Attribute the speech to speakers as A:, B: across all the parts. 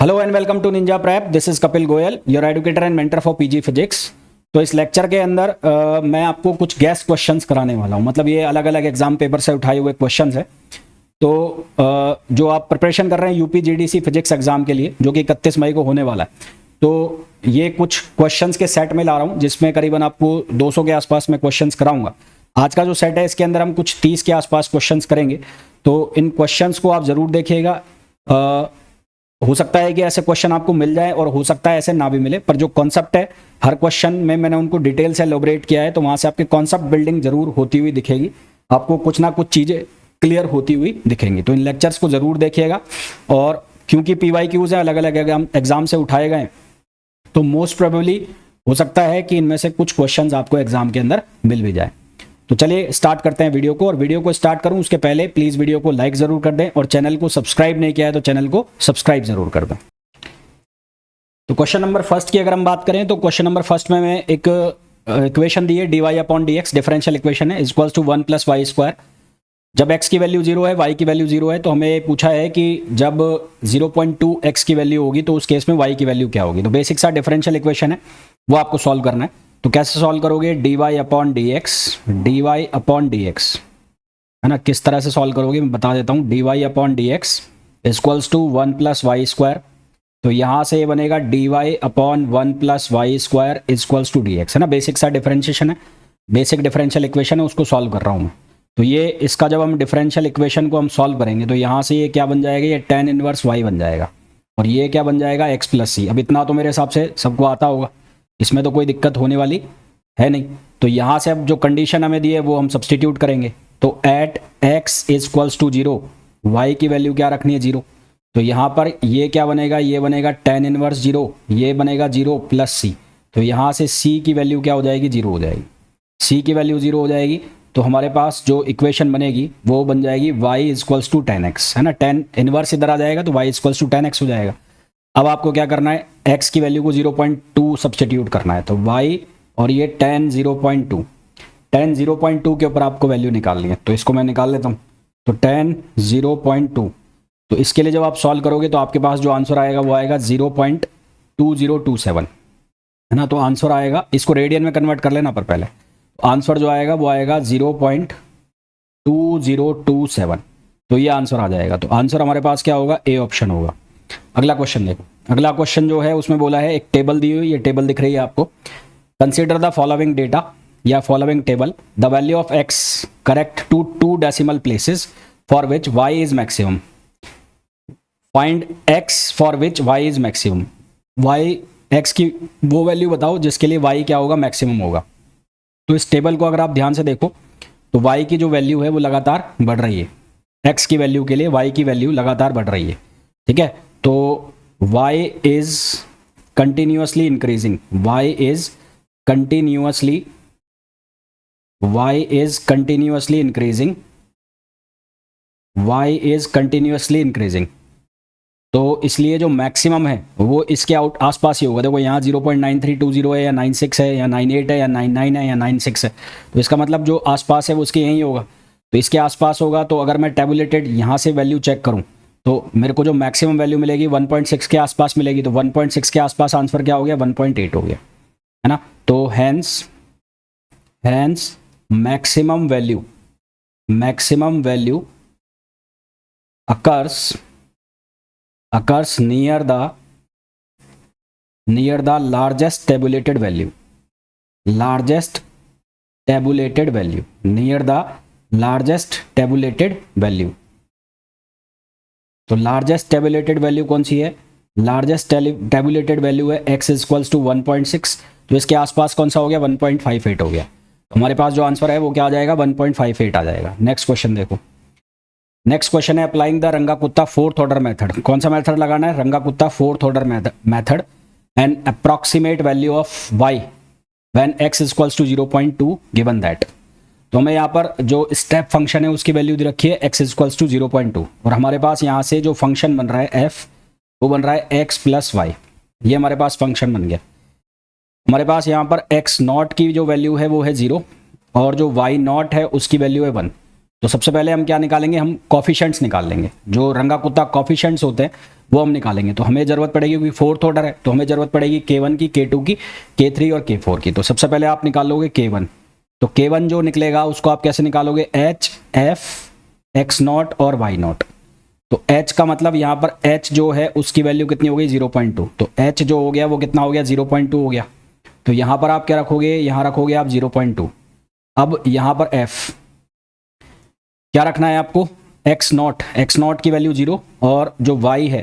A: Hello and welcome to Ninja Prep. This is Kapil Goyal, your educator and mentor for PG physics. तो इस lecture के अंदर मैं आपको कुछ गैस क्वेश्चंस कराने वाला हूँ। मतलब ये अलग अलग एग्जाम पेपर से उठाए हुए क्वेश्चंस हैं। तो जो आप प्रिपरेशन कर रहे हैं यूपी जीडीसी फिजिक्स एग्जाम के लिए, जो कि 31 मई को होने वाला है, तो ये कुछ क्वेश्चंस के सेट में ला रहा हूँ, जिसमें करीबन आपको 200 के आसपास में क्वेश्चंस कराऊंगा। आज का जो सेट है इसके अंदर हम कुछ 30 के आसपास क्वेश्चंस करेंगे। तो इन क्वेश्चंस को आप ज़रूर देखिएगा। हो सकता है कि ऐसे क्वेश्चन आपको मिल जाए और हो सकता है ऐसे ना भी मिले, पर जो कॉन्सेप्ट है हर क्वेश्चन में मैंने उनको डिटेल से एलोबरेट किया है, तो वहां से आपके कॉन्सेप्ट बिल्डिंग जरूर होती हुई दिखेगी, आपको कुछ ना कुछ चीज़ें क्लियर होती हुई दिखेंगी। तो इन लेक्चर्स को ज़रूर देखिएगा। और क्योंकि PYQs हैं, अलग अलग एग्जाम से उठाए गए, तो मोस्ट प्रोबेबली हो सकता है कि इनमें से कुछ क्वेश्चंस आपको एग्जाम के अंदर मिल भी जाए। तो चलिए स्टार्ट करते हैं वीडियो को। और वीडियो को स्टार्ट करूं उसके पहले प्लीज़ वीडियो को लाइक ज़रूर कर दें, और चैनल को सब्सक्राइब नहीं किया है तो चैनल को सब्सक्राइब ज़रूर कर दें। तो क्वेश्चन नंबर फर्स्ट की अगर हम बात करें, तो क्वेश्चन नंबर फर्स्ट में मैं एक इक्वेशन दी है, dy/dx डिफरेंशियल इक्वेशन है, इक्वल्स टू 1 + y²। जब x की वैल्यू 0 है, y की वैल्यू 0 है, तो हमें पूछा है कि जब 0.2x की वैल्यू होगी तो उस केस में y की वैल्यू क्या होगी। तो बेसिक सा डिफरेंशियल इक्वेशन है, वो आपको सॉल्व करना है। तो कैसे सॉल्व करोगे? dy/dx है ना, किस तरह से सॉल्व करोगे मैं बता देता हूँ। dy/dx equals to 1 + y²। तो यहाँ से ये बनेगा dy/1 + y² equals to dx, है ना। बेसिक सा डिफरेंशिएशन है, बेसिक डिफरेंशियल इक्वेशन है, उसको सॉल्व कर रहा हूँ मैं। तो ये इसका जब हम डिफरेंशियल इक्वेशन को हम सॉल्व करेंगे तो यहाँ से ये क्या बन जाएगा, ये tan इनवर्स y बन जाएगा, और ये क्या बन जाएगा, x + c। अब इतना तो मेरे हिसाब से सबको आता होगा, इसमें तो कोई दिक्कत होने वाली है नहीं। तो यहाँ से अब जो कंडीशन हमें दी है वो हम सब्सटीट्यूट करेंगे। तो at x equals to 0, y की वैल्यू क्या रखनी है, 0। तो यहाँ पर ये क्या बनेगा, ये बनेगा tan इनवर्स 0, ये बनेगा 0 + c। तो यहाँ से c की वैल्यू क्या हो जाएगी, 0 हो जाएगी। c की वैल्यू 0 हो जाएगी, तो हमारे पास जो इक्वेशन बनेगी वो बन जाएगी y equals to tan x, है ना। tan इनवर्स इधर आ जाएगा तो y equals to tan x हो जाएगा। अब आपको क्या करना है, x की वैल्यू को 0.2 सब्सटीट्यूट करना है। तो y और ये tan 0.2 के ऊपर आपको वैल्यू निकालनी है। तो इसको मैं निकाल लेता हूँ। तो tan 0.2, तो इसके लिए जब आप सॉल्व करोगे तो आपके पास जो आंसर आएगा वो आएगा 0.2027, है ना। तो आंसर आएगा, इसको रेडियन में कन्वर्ट कर लेना पर पहले। आंसर जो आएगा वो आएगा 0.2027। तो ये आंसर आ जाएगा। तो आंसर हमारे पास क्या होगा, ए ऑप्शन होगा। अगला क्वेश्चन देखो। अगला क्वेश्चन जो है उसमें बोला है, एक टेबल दी हुई, ये टेबल दिख रही है आपको। कंसीडर द फॉलोइंग डेटा या following table, the value of x correct to 2 decimal places for which y is maximum. Find x for which y is maximum. y x की वो वैल्यू बताओ जिसके लिए y क्या होगा, मैक्सिमम होगा। तो इस टेबल को अगर आप ध्यान से देखो तो y की जो वैल्यू है वो लगातार बढ़ रही है। x की वैल्यू के लिए y की वैल्यू लगातार बढ़ रही है, ठीक है। तो y is continuously increasing, y is continuously increasing. तो इसलिए जो मैक्सिमम है वो इसके आसपास ही होगा। देखो यहाँ 0.9320 है, या 96 है, या 98 है, या 99 है, या 96 है। तो इसका मतलब जो आसपास है वो उसके यहीं होगा। तो इसके आसपास होगा। तो अगर मैं टेबुलेटेड यहाँ से वैल्यू चेक करूँ तो मेरे को जो मैक्सिमम वैल्यू मिलेगी 1.6 के आसपास मिलेगी। तो 1.6 के आसपास आंसर क्या हो गया, 1.8 हो गया, है ना। तो hence maximum value occurs near the largest tabulated value, near the largest tabulated value। तो लार्जेस्ट टेबुलेटेड वैल्यू कौन सी है, लार्जेस्ट टेबुलेटेड वैल्यू है x इक्वल्स टू 1.6। तो इसके आसपास कौन सा हो गया, 1.58 हो गया। तो हमारे पास जो आंसर है वो क्या आ जाएगा, 1.58 आ जाएगा। नेक्स्ट क्वेश्चन देखो। नेक्स्ट क्वेश्चन है, applying the Runge Kutta fourth order method. कौन सा मेथड लगाना है, Runge Kutta fourth order method and approximate value of y when x equals to 0.2 given that. तो हमें यहाँ पर जो स्टेप फंक्शन है उसकी वैल्यू दे रखी है x इक्वल्स टू 0.2, और हमारे पास यहाँ से जो फंक्शन बन रहा है f वो बन रहा है x + y। ये हमारे पास फंक्शन बन गया। हमारे पास यहाँ पर x0 की जो वैल्यू है वो है 0, और जो y0 है उसकी वैल्यू है 1। तो सबसे पहले हम क्या निकालेंगे, हम कॉफिशेंट्स निकाल लेंगे, जो रंगा कुत्ता कॉफिशेंट्स होते हैं वो हम निकालेंगे। तो हमें ज़रूरत पड़ेगी, क्योंकि फोर्थ ऑर्डर है तो हमें ज़रूरत पड़ेगी K1 की, K2 की, K3 और K4 की। तो सबसे पहले आप निकाल लोगे K1। तो K1 जो निकलेगा उसको आप कैसे निकालोगे, H, F, X0 और Y0। तो H का मतलब यहाँ पर H जो है उसकी वैल्यू कितनी हो गई, 0.2। तो H जो हो गया वो कितना हो गया, 0.2 हो गया। तो यहाँ पर आप क्या रखोगे, यहाँ रखोगे आप 0.2। अब यहाँ पर F क्या रखना है आपको, X0 की वैल्यू 0, और जो Y है,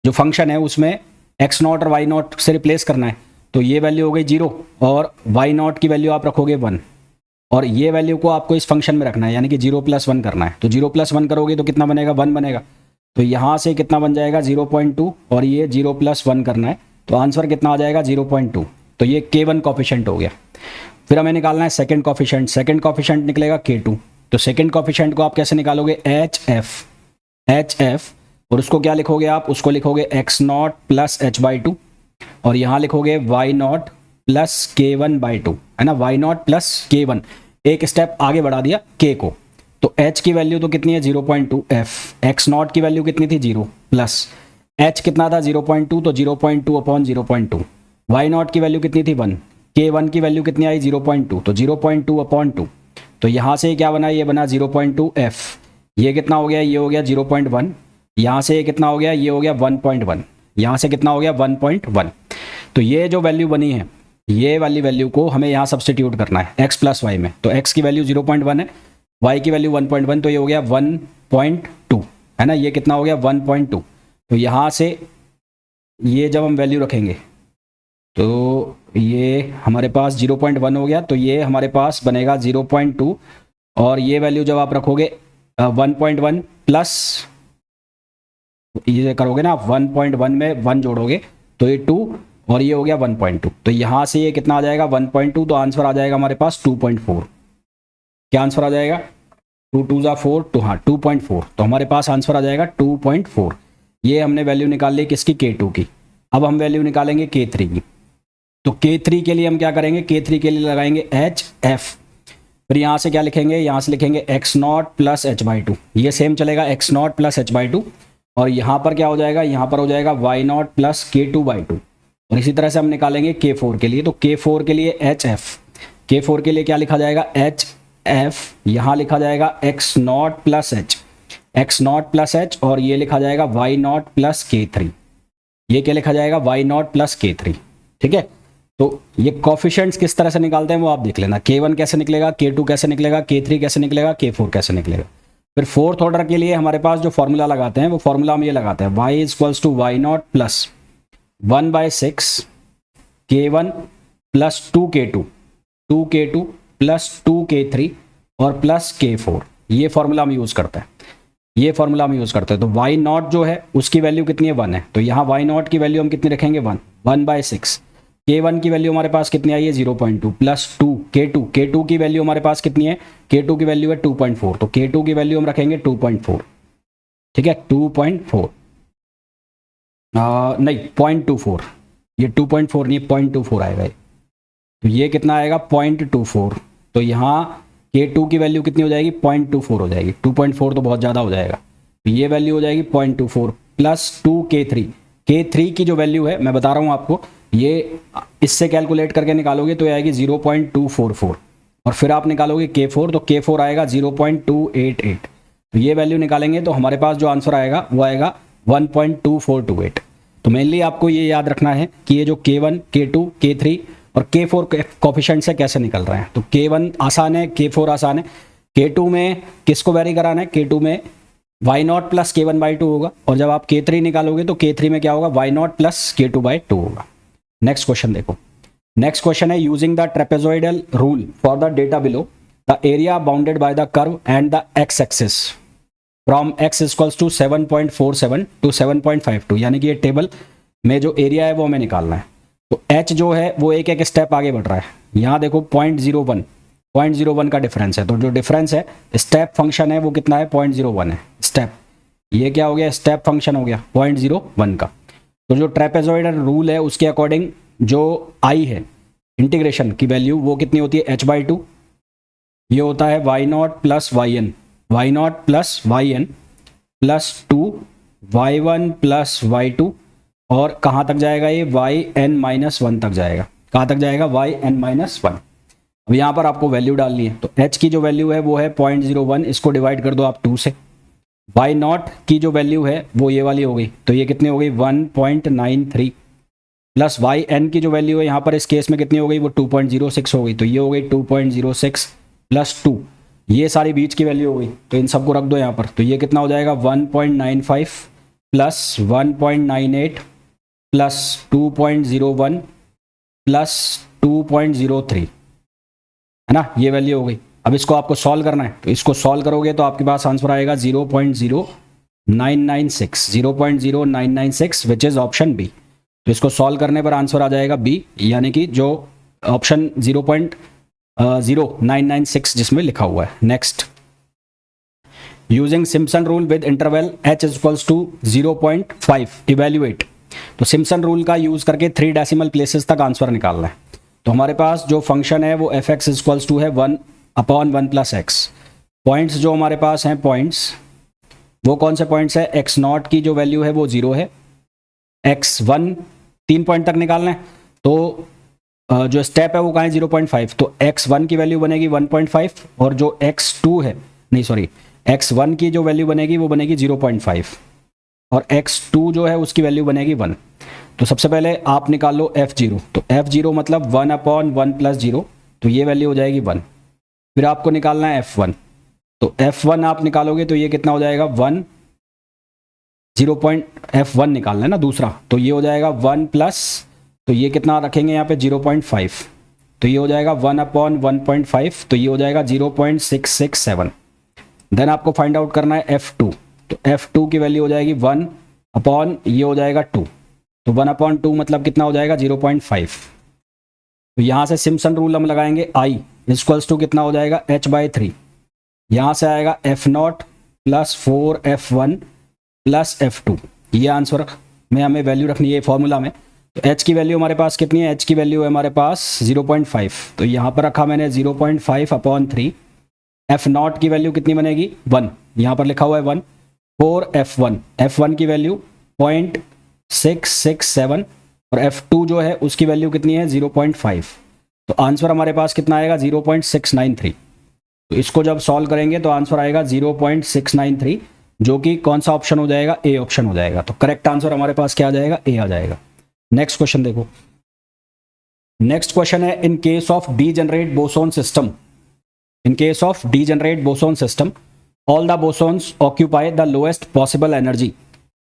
A: जो फंक्शन है उसमें X0 और Y0 से रिप्लेस करना है। तो ये वैल्यू हो गई 0 और Y0 की वैल्यू आप रखोगे 1, और ये वैल्यू को आपको इस फंक्शन में रखना है, यानी कि 0 + 1 करना है। तो 0 + 1 करोगे तो कितना बनेगा, 1 बनेगा। तो यहाँ से कितना बन जाएगा, 0.2, और ये 0 + 1 करना है। तो आंसर कितना आ जाएगा, 0.2। तो ये K1 कॉफिशेंट हो गया। फिर हमें निकालना है सेकंड कॉफिशेंट। सेकंड कॉफिशेंट निकलेगा K2। तो सेकंड कॉफिशेंट को आप कैसे निकालोगे, HF, और उसको क्या लिखोगे आप, उसको लिखोगे X0 + H/2, और यहाँ लिखोगे Y0 + K1/2, है ना, Y0 + K1, एक स्टेप आगे बढ़ा दिया K को। तो H की वैल्यू तो कितनी है, 0.2, X0 की वैल्यू कितनी थी, 0, प्लस H कितना था, 0.2, तो 0.2/0.2। Y0 की वैल्यू कितनी थी, 1, K1 की वैल्यू कितनी आई, 0.2, तो 0.2/2। तो यहाँ से क्या बना, ये बना 0.2 F, ये कितना हो गया, ये हो गया 0.1, यहाँ से कितना हो गया, ये हो गया 1.1, यहाँ से कितना हो गया 1.1। तो ये जो वैल्यू बनी है, ये वाली वैल्यू को हमें यहाँ सब्सटीट्यूट करना है x + y में। तो x की वैल्यू 0.1 है, y की वैल्यू 1.1, तो ये हो गया 1.2, है ना, ये कितना हो गया 1.2। तो यहाँ से ये जब हम वैल्यू रखेंगे तो ये हमारे पास 0.1 हो गया, तो ये हमारे पास बनेगा 0.2, और ये वैल्यू जब आप रखोगे 1.1 प्लस ये करोगे ना, 1.1 में 1 जोड़ोगे तो ये 2, और ये हो गया 1.2। तो यहाँ से ये कितना आ जाएगा, 1.2। तो आंसर आ जाएगा हमारे पास 2.4। क्या आंसर आ जाएगा, 2 2 ज़ा 4, तो हाँ 2.4। तो हमारे पास आंसर आ जाएगा 2.4। ये हमने वैल्यू निकाल ली किसकी, K2 की। अब हम वैल्यू निकालेंगे K3 की। तो K3 के लिए हम क्या करेंगे, K3 के लिए लगाएंगे HF। फिर यहाँ से क्या लिखेंगे, यहाँ से लिखेंगे X0 + H/2, ये सेम चलेगा, X0 + H/2। और यहाँ पर क्या हो जाएगा, यहाँ पर हो जाएगा Y0 + K2/2। और इसी तरह से हम निकालेंगे K4 के लिए। तो K4 के लिए HF, K4 के लिए क्या लिखा जाएगा, HF, यहाँ लिखा जाएगा X0 + H, और ये लिखा जाएगा Y0 + K3। ये क्या लिखा जाएगा, Y0 + K3, ठीक है। तो ये कॉफिशेंट्स किस तरह से निकालते हैं वो आप देख लेना, K1 कैसे निकलेगा, K2 कैसे निकलेगा, K3 कैसे निकलेगा, K4 कैसे निकलेगा। फिर फोर्थ ऑर्डर के लिए हमारे पास जो फॉर्मूला लगाते हैं वो फॉर्मूला हम ये लगाते हैं, y = Y0 + 1/6 K1 + 2K2 + 2K3 और + K4। ये फॉर्मूला हम यूज़ करते हैं, ये फॉर्मूला हम यूज़ करते हैं। तो Y0 जो है उसकी वैल्यू कितनी है, 1 है। तो यहाँ Y0 की वैल्यू हम कितनी रखेंगे, 1/6। K1 की वैल्यू हमारे पास कितनी आई है, 0.2, + 2 K2 की वैल्यू हमारे पास कितनी है, K2 की वैल्यू है 2.4। तो K2 की वैल्यू हम रखेंगे 2.4, ठीक है, 2.4 नहीं 0.24, ये 2.4 नहीं 0.24 आएगा। तो ये कितना आएगा, 0.24। तो यहाँ K2 की वैल्यू कितनी हो जाएगी, 0.24 हो जाएगी। 2.4 तो बहुत ज़्यादा हो जाएगा, तो ये वैल्यू हो जाएगी 0.24 + 2 K3 की जो वैल्यू है मैं बता रहा हूँ आपको, ये इससे कैलकुलेट करके निकालोगे तो ये आएगी 0.244, और फिर आप निकालोगे K4, तो K4 आएगा 0.288। तो ये वैल्यू निकालेंगे तो हमारे पास जो आंसर आएगा वो आएगा 1.2428। तो मेनली आपको ये याद रखना है कि ये जो K1, K2, K3 और K4 कॉफिशेंट से कैसे निकल रहे हैं। तो K1 आसान है, K4 आसान है। K2 में किसको वेरी कराना है, K2 में Y0 + K1/2 होगा, और जब आप K3 निकालोगे तो K3 में क्या होगा, Y0 + K2/2 होगा। नेक्स्ट क्वेश्चन देखो, नेक्स्ट क्वेश्चन है, using the trapezoidal rule for the data below, the area bounded by the curve and the x axis from x = 7.47 to 7.52, यानी कि ये टेबल में जो एरिया है वो हमें निकालना है। तो h जो है वो एक एक स्टेप आगे बढ़ रहा है। यहाँ देखो 0.01 का डिफरेंस है, तो जो डिफरेंस है स्टेप फंक्शन है वो कितना है, 0.01 है स्टेप। ये क्या हो गया, स्टेप फंक्शन हो गया 0.01 का। तो जो ट्रेपेजॉइडल रूल है उसके अकॉर्डिंग जो i है इंटीग्रेशन की वैल्यू वो कितनी होती है, h/2, ये होता है Y0 + y naught plus y n plus 2 y one plus y two, और कहाँ तक जाएगा ये वाई एन माइनस वन तक जाएगा। कहाँ तक जाएगा वाई एन माइनस वन। अब यहाँ पर आपको वैल्यू डालनी है, तो h की जो वैल्यू है वो है 0.01, इसको डिवाइड कर दो आप 2 से। वाई नॉट की जो वैल्यू है वो ये वाली हो गई, तो ये कितनी हो गई 1.93, प्लस वाई एन की जो वैल्यू है यहाँ पर इस केस में कितनी हो गई वो 2.06 हो गई, तो ये हो गई 2.06 प्लस 2, ये सारी बीच की वैल्यू हो गई, तो इन सबको रख दो यहाँ पर। तो ये कितना हो जाएगा 1.95 प्लस 1.98 प्लस 2.01 प्लस 2.03, है ना, ये वैल्यू हो गई। अब इसको आपको सॉल्व करना है, तो इसको सॉल्व करोगे तो आपके पास आंसर आएगा 0.0996, 0.0996 विच इज ऑप्शन बी। तो इसको सॉल्व करने पर आंसर आ जाएगा बी, यानी कि जो ऑप्शन 0.0996 जिसमें लिखा हुआ है। Next, using Simpson rule with interval h is equals to 0.5 evaluate. तो सिम्पसन रूल का यूज करके 3 डेसिमल प्लेसेस तक आंसर निकालना है। तो हमारे पास जो फंक्शन है वो एफ एक्स इक्वल्स टू है 1/1 प्लस एक्स। पॉइंट्स जो हमारे पास हैं पॉइंट्स, वो कौन से पॉइंट्स है, एक्स नॉट की जो वैल्यू है वो 0 है, x1 3 पॉइंट तक निकालना है, तो जो स्टेप है वो कहाँ है 0.5, तो x1 की वैल्यू बनेगी 1.5, और जो x2 है, नहीं सॉरी, x1 की जो वैल्यू बनेगी वो बनेगी 0.5, और x2 जो है उसकी वैल्यू बनेगी 1। तो सबसे पहले आप निकाल लो f0, तो f0 मतलब 1/1 प्लस 0, तो ये वैल्यू हो जाएगी 1। फिर आपको निकालना है f1, तो f1 आप निकालोगे तो ये कितना हो जाएगा 1, f1 निकालना है ना दूसरा, तो ये हो जाएगा 1 प्लस, तो ये कितना रखेंगे यहाँ पे 0.5, तो ये हो जाएगा 1/1.5, तो ये हो जाएगा 0.667। देन आपको फाइंड आउट करना है f2, तो f2 की वैल्यू हो जाएगी 1 अपॉन ये हो जाएगा 2, तो 1/2 मतलब कितना हो जाएगा 0.5। तो यहाँ से सिम्पसन रूल हम लगाएंगे, i इक्वल्स टू कितना हो जाएगा h/3, यहाँ से आएगा f0 plus 4f1 plus f2, ये आंसर में हमें वैल्यू रखनी है फॉर्मूला में। तो h की वैल्यू हमारे पास कितनी है, h की वैल्यू है हमारे पास 0.5, तो यहाँ पर रखा मैंने 0.5 अपॉन 3, f0 की वैल्यू कितनी बनेगी 1, यहाँ पर लिखा हुआ है 1, 4f1, f1 की वैल्यू 0.667, और f2 जो है उसकी वैल्यू कितनी है 0.5, तो आंसर हमारे पास कितना आएगा 0.693। तो इसको जब सॉल्व करेंगे तो आंसर आएगा 0.693, जो कि कौन सा ऑप्शन हो जाएगा, ए ऑप्शन हो जाएगा। तो करेक्ट आंसर हमारे पास क्या आ जाएगा, ए आ जाएगा। नेक्स्ट क्वेश्चन देखो, नेक्स्ट क्वेश्चन है in case of degenerate boson system, in case of degenerate boson system all the bosons occupy the lowest possible energy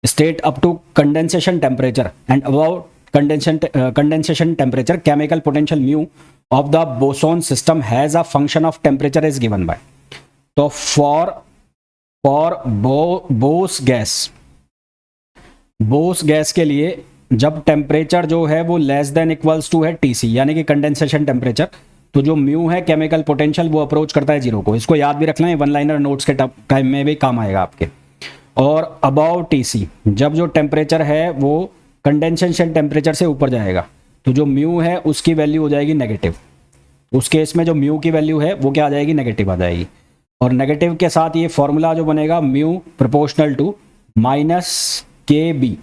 A: state up to condensation temperature and above condensation temperature chemical potential mu of the boson system has a function of temperature is given by। तो for Bose gas के लिए जब temperature जो है वो less than equals to है TC, यानी कि कंडेंसेशन टेम्परेचर, तो जो म्यू है केमिकल पोटेंशियल वो अप्रोच करता है 0 को। इसको याद भी रखना है, वन लाइनर नोट्स के टाइम में भी काम आएगा आपके। और अबाउ TC, जब जो टेम्परेचर है वो कंडेंसेशन टेम्परेचर से ऊपर जाएगा, तो जो म्यू है उसकी वैल्यू हो जाएगी नेगेटिव। उस केस में जो म्यू की वैल्यू है वो क्या आ जाएगी, नेगेटिव आ जाएगी। और नेगेटिव के साथ ये फॉर्मूला जो बनेगा mu proportional to minus KB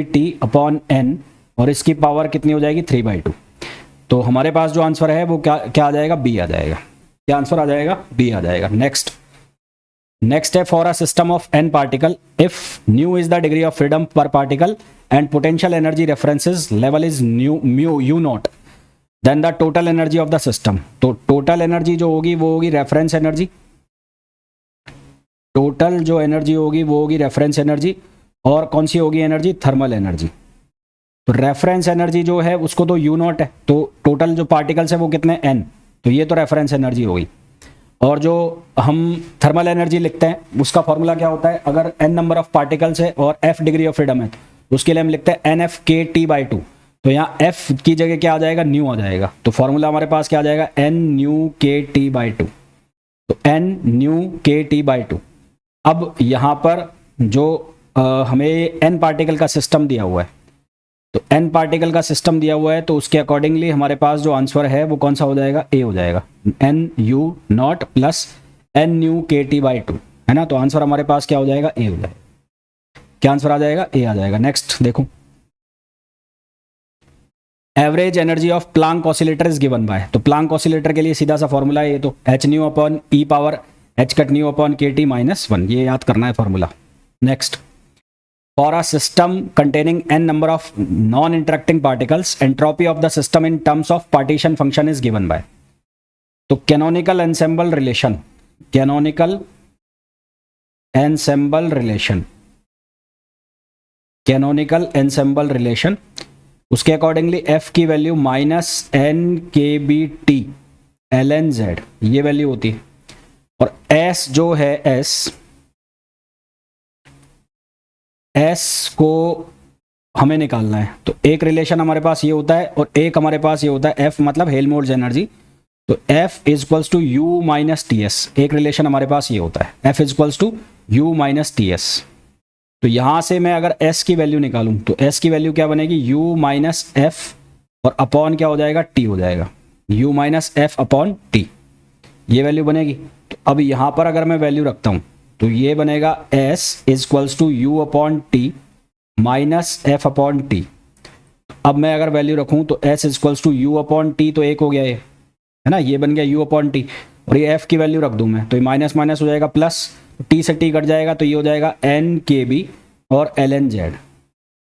A: T upon N, और इसकी पावर कितनी हो जाएगी 3/2। तो हमारे पास जो आंसर है वो क्या आ जाएगा, बी आ जाएगा। क्या आंसर आ जाएगा, बी आ जाएगा। नेक्स्ट है for a system of n particle if nu is the degree of freedom per particle and potential energy references level is u nought, then the total energy of the system. तो total energy जो होगी वो होगी reference energy, total जो energy होगी वो होगी reference energy, और कौन सी होगी एनर्जी, थर्मल एनर्जी। तो रेफरेंस एनर्जी जो है उसको तो u नॉट है, तो टोटल जो पार्टिकल्स है वो कितने n, तो ये तो रेफरेंस एनर्जी होगी। और जो हम थर्मल एनर्जी लिखते हैं उसका फॉर्मूला क्या होता है, अगर n नंबर ऑफ पार्टिकल्स है और f डिग्री ऑफ फ्रीडम है तो उसके लिए हम लिखते हैं NF/kT/2। तो यहाँ f की जगह क्या आ जाएगा, न्यू आ जाएगा। तो फॉर्मूला हमारे पास क्या आ जाएगा, NU/kT/2। तो NU/kT/2। अब यहाँ पर जो हमें n पार्टिकल का सिस्टम दिया हुआ है, तो n पार्टिकल का सिस्टम दिया हुआ है, तो उसके अकॉर्डिंगली हमारे पास जो आंसर है वो कौन सा हो जाएगा, ए हो जाएगा। NU naught plus n nu k T by 2, है ना। तो आंसर हमारे पास क्या हो जाएगा, ए हो जाएगा। क्या आंसर आ जाएगा, ए आ जाएगा। नेक्स्ट देखो, average energy of Planck oscillator is given by. तो प्लांक ऑसिलेटर के लिए सीधा सा फॉर्मूला है ये, तो h nu upon e power h cut nu upon k T -1, ये याद करना है formula. Next, for a system containing n number of non interacting particles, entropy of the system in terms of partition function is given by. तो canonical ensemble relation, canonical ensemble relation, canonical ensemble relation, उसके accordingly f की value -n/kBt ln z, ये value होती है। और s जो है s को हमें निकालना है। तो एक रिलेशन हमारे पास ये होता है और एक हमारे पास ये होता है f मतलब हेल्महोल्ट्ज एनर्जी। तो f equals to u minus ts, एक रिलेशन हमारे पास ये होता है, f equals to u minus ts। तो यहां से मैं अगर s की वैल्यू निकालूं तो s की वैल्यू क्या बनेगी, u माइनस f और अपॉन क्या हो जाएगा, t हो जाएगा, u minus f upon t, ये वैल्यू बनेगी। तो अब यहां पर अगर मैं वैल्यू रखता हूं तो ये बनेगा s equals to u upon t minus f upon t। अब मैं अगर वैल्यू रखूं तो s equals to u upon t, तो एक हो गया ये, है ना, ये बन गया u अपॉन t। और ये f की वैल्यू रख दूं मैं तो ये माइनस माइनस हो जाएगा प्लस, t से t कट जाएगा तो ये हो जाएगा n k b और ln z,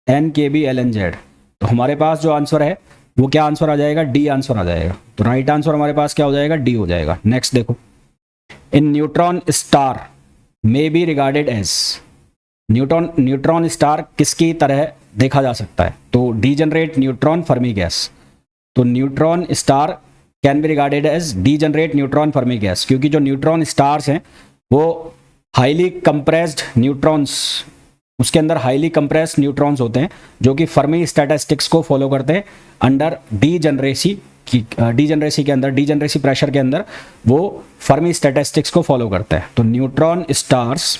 A: n k b ln z। तो हमारे पास जो आंसर है वो क्या आंसर आ जाएगा, डी आंसर आ जाएगा। तो राइट आंसर हमारे पास क्या हो जाएगा, डी हो जाएगा। नेक्स्ट देखो, in neutron star may be regarded as, neutron star किसकी तरह देखा जा सकता है, तो डीजनरेट न्यूट्रॉन फर्मी गैस। तो neutron star can be regarded as degenerate neutron Fermi gas, क्योंकि जो न्यूट्रॉन स्टार्स हैं वो हाईली कंप्रेस्ड न्यूट्रॉन्स, उसके अंदर हाईली कंप्रेस्ड न्यूट्रॉन्स होते हैं जो कि फर्मी स्टैटिस्टिक्स को फॉलो करते हैं अंडर डीजनरेसी के अंदर, डीजनरेसी प्रेशर के अंदर वो फर्मी स्टैटिस्टिक्स को फॉलो करता है। तो neutron stars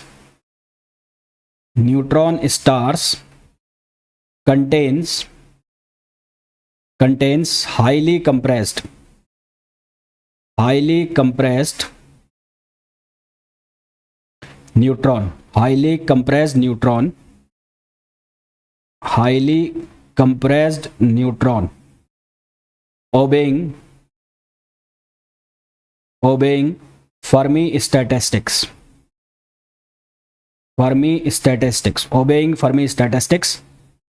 A: contains highly compressed neutron, highly compressed neutron obeying Fermi statistics, obeying Fermi statistics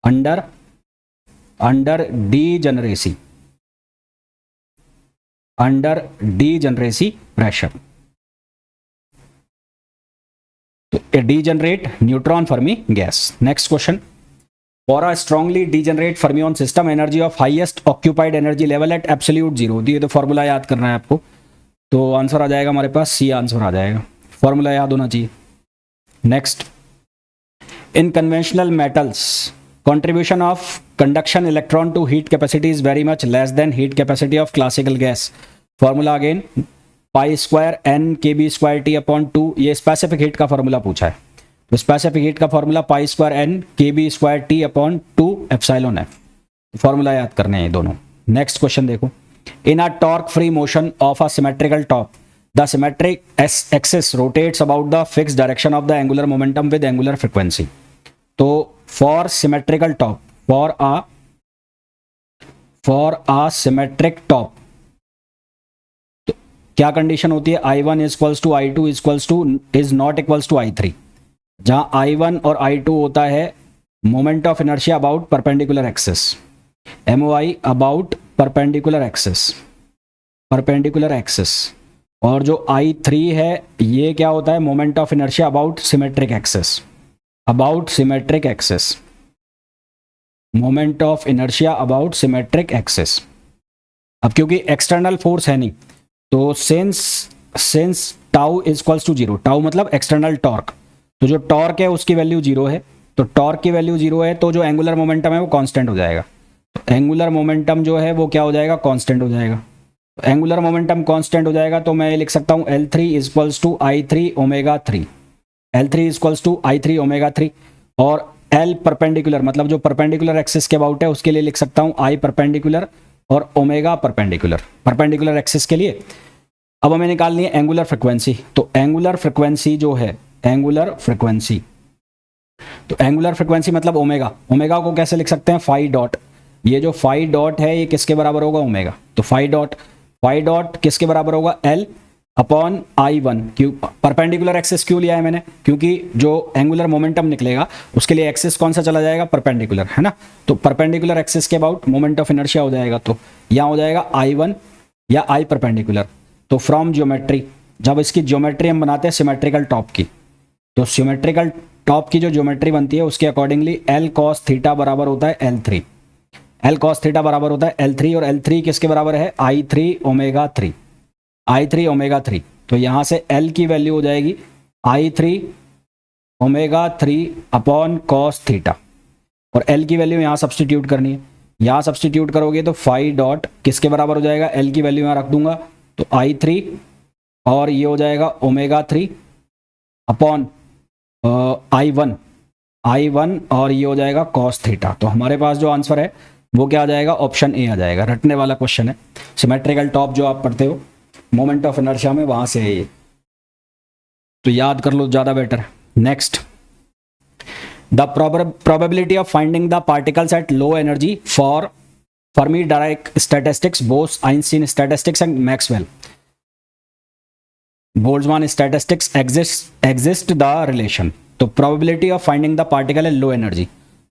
A: under degeneracy pressure. So a degenerate neutron Fermi gas. Next question. For a strongly degenerate fermion system, energy of highest occupied energy level at absolute zero. ये तो formula याद करना है आपको, तो answer आ जाएगा हमारे पास सी आंसर आ जाएगा, फॉर्मूला याद होना चाहिए। Next, in conventional metals contribution of conduction electron to heat capacity is very much less than heat capacity of classical gas. Formula again pi square n kb square t upon 2, ये specific heat का formula पूछा है। तो specific heat का formula pi square n kb square t upon 2 epsilon f, formula याद करने हैं ये दोनों। नेक्स्ट क्वेश्चन देखो, in a torque free motion of a symmetrical top the symmetric axis rotates about the fixed direction of the angular momentum with angular frequency. तो for symmetrical top, for a symmetric top, तो क्या condition होती है, I1 equals to I2 equals two is not equals to I3, जहां I1 और I2 होता है moment of inertia about perpendicular axis, MOI about perpendicular axis, और जो I3 है ये क्या होता है, moment of inertia about symmetric axis, moment of inertia about symmetric axis. अब क्योंकि एक्सटर्नल फोर्स है नहीं, तो since tau equals to 0, tau मतलब एक्सटर्नल टॉर्क, तो जो टॉर्क है उसकी वैल्यू 0 है, तो टॉर्क की वैल्यू 0 है, तो जो एंगुलर मोमेंटम है वो कांस्टेंट हो जाएगा। तो एंगुलर मोमेंटम जो है वो क्या हो जाएगा, कांस्टेंट हो जाएगा। तो एंगुलर मोमेंटम कांस्टेंट हो जाएगा तो मैं लिख सकता हूँ L3 equals to I3 omega 3, L3 equals to I3 omega 3, और L परपेंडिकुलर मतलब जो परपेंडिकुलर एक्सिस के अबाउट है उसके लिए लिख सकता हूँ I परपेंडिकुलर और ओमेगा परपेंडिकुलर एक्सिस के लिए। अब हमें निकालनी है एंगुलर फ्रिक्वेंसी। तो एंगुलर फ्रिक्वेंसी जो है, एंगुलर फ्रिक्वेंसी, तो एंगुलर फ्रिक्वेंसी मतलब ओमेगा। ओमेगा को कैसे लिख सकते हैं, फाई डॉट, ये जो फाई डॉट है ये किसके बराबर होगा, ओमेगा। तो फाई डॉट किसके बराबर होगा, एल अपॉन आई वन। क्यों परपेंडिकुलर एक्सिस क्यों लिया है मैंने, क्योंकि जो एंगुलर मोमेंटम निकलेगा उसके लिए एक्सिस कौन सा चला जाएगा, परपेंडिकुलर, है ना। तो परपेंडिकुलर एक्सिस के अबाउट मोमेंट ऑफ इनर्शिया हो जाएगा, तो यहाँ हो जाएगा आई वन या आई परपेंडिकुलर। तो फ्रॉम ज्योमेट्री, जब इसकी ज्योमेट्री हम बनाते हैं सिमेट्रिकल टॉप की, तो सिमेट्रिकल टॉप की जो ज्योमेट्री बनती है उसके अकॉर्डिंगली एल कॉस थीटा बराबर होता है L three. L cos theta बराबर होता है एल थ्री, और एल थ्री किसके बराबर है, I three omega three, I three omega three. तो यहां से एल की वैल्यू हो जाएगी I three omega three upon cos theta, और एल की वैल्यू यहां सब्सटीट्यूट करनी है। यहां सब्सटीट्यूट करोगे तो फाई डॉट किसके बराबर हो जाएगा, एल की वैल्यू यहां रख दूंगा तो आई थ्री, और ये हो जाएगा omega three upon I one, और ये हो जाएगा कॉस थीटा। तो हमारे पास जो आंसर है वो क्या आ जाएगा, ऑप्शन ए आ जाएगा। रटने वाला क्वेश्चन है, सिमेट्रिकल टॉप जो आप पढ़ते हो मोमेंट ऑफ इनर्शिया में, वहां से है ये, तो याद कर लो ज़्यादा better. Next, the probability of finding the particles at low energy for Fermi Dirac statistics, Bose Einstein statistics and Maxwell Boltzmann statistics exist the relation. तो probability of finding the particle at low energy,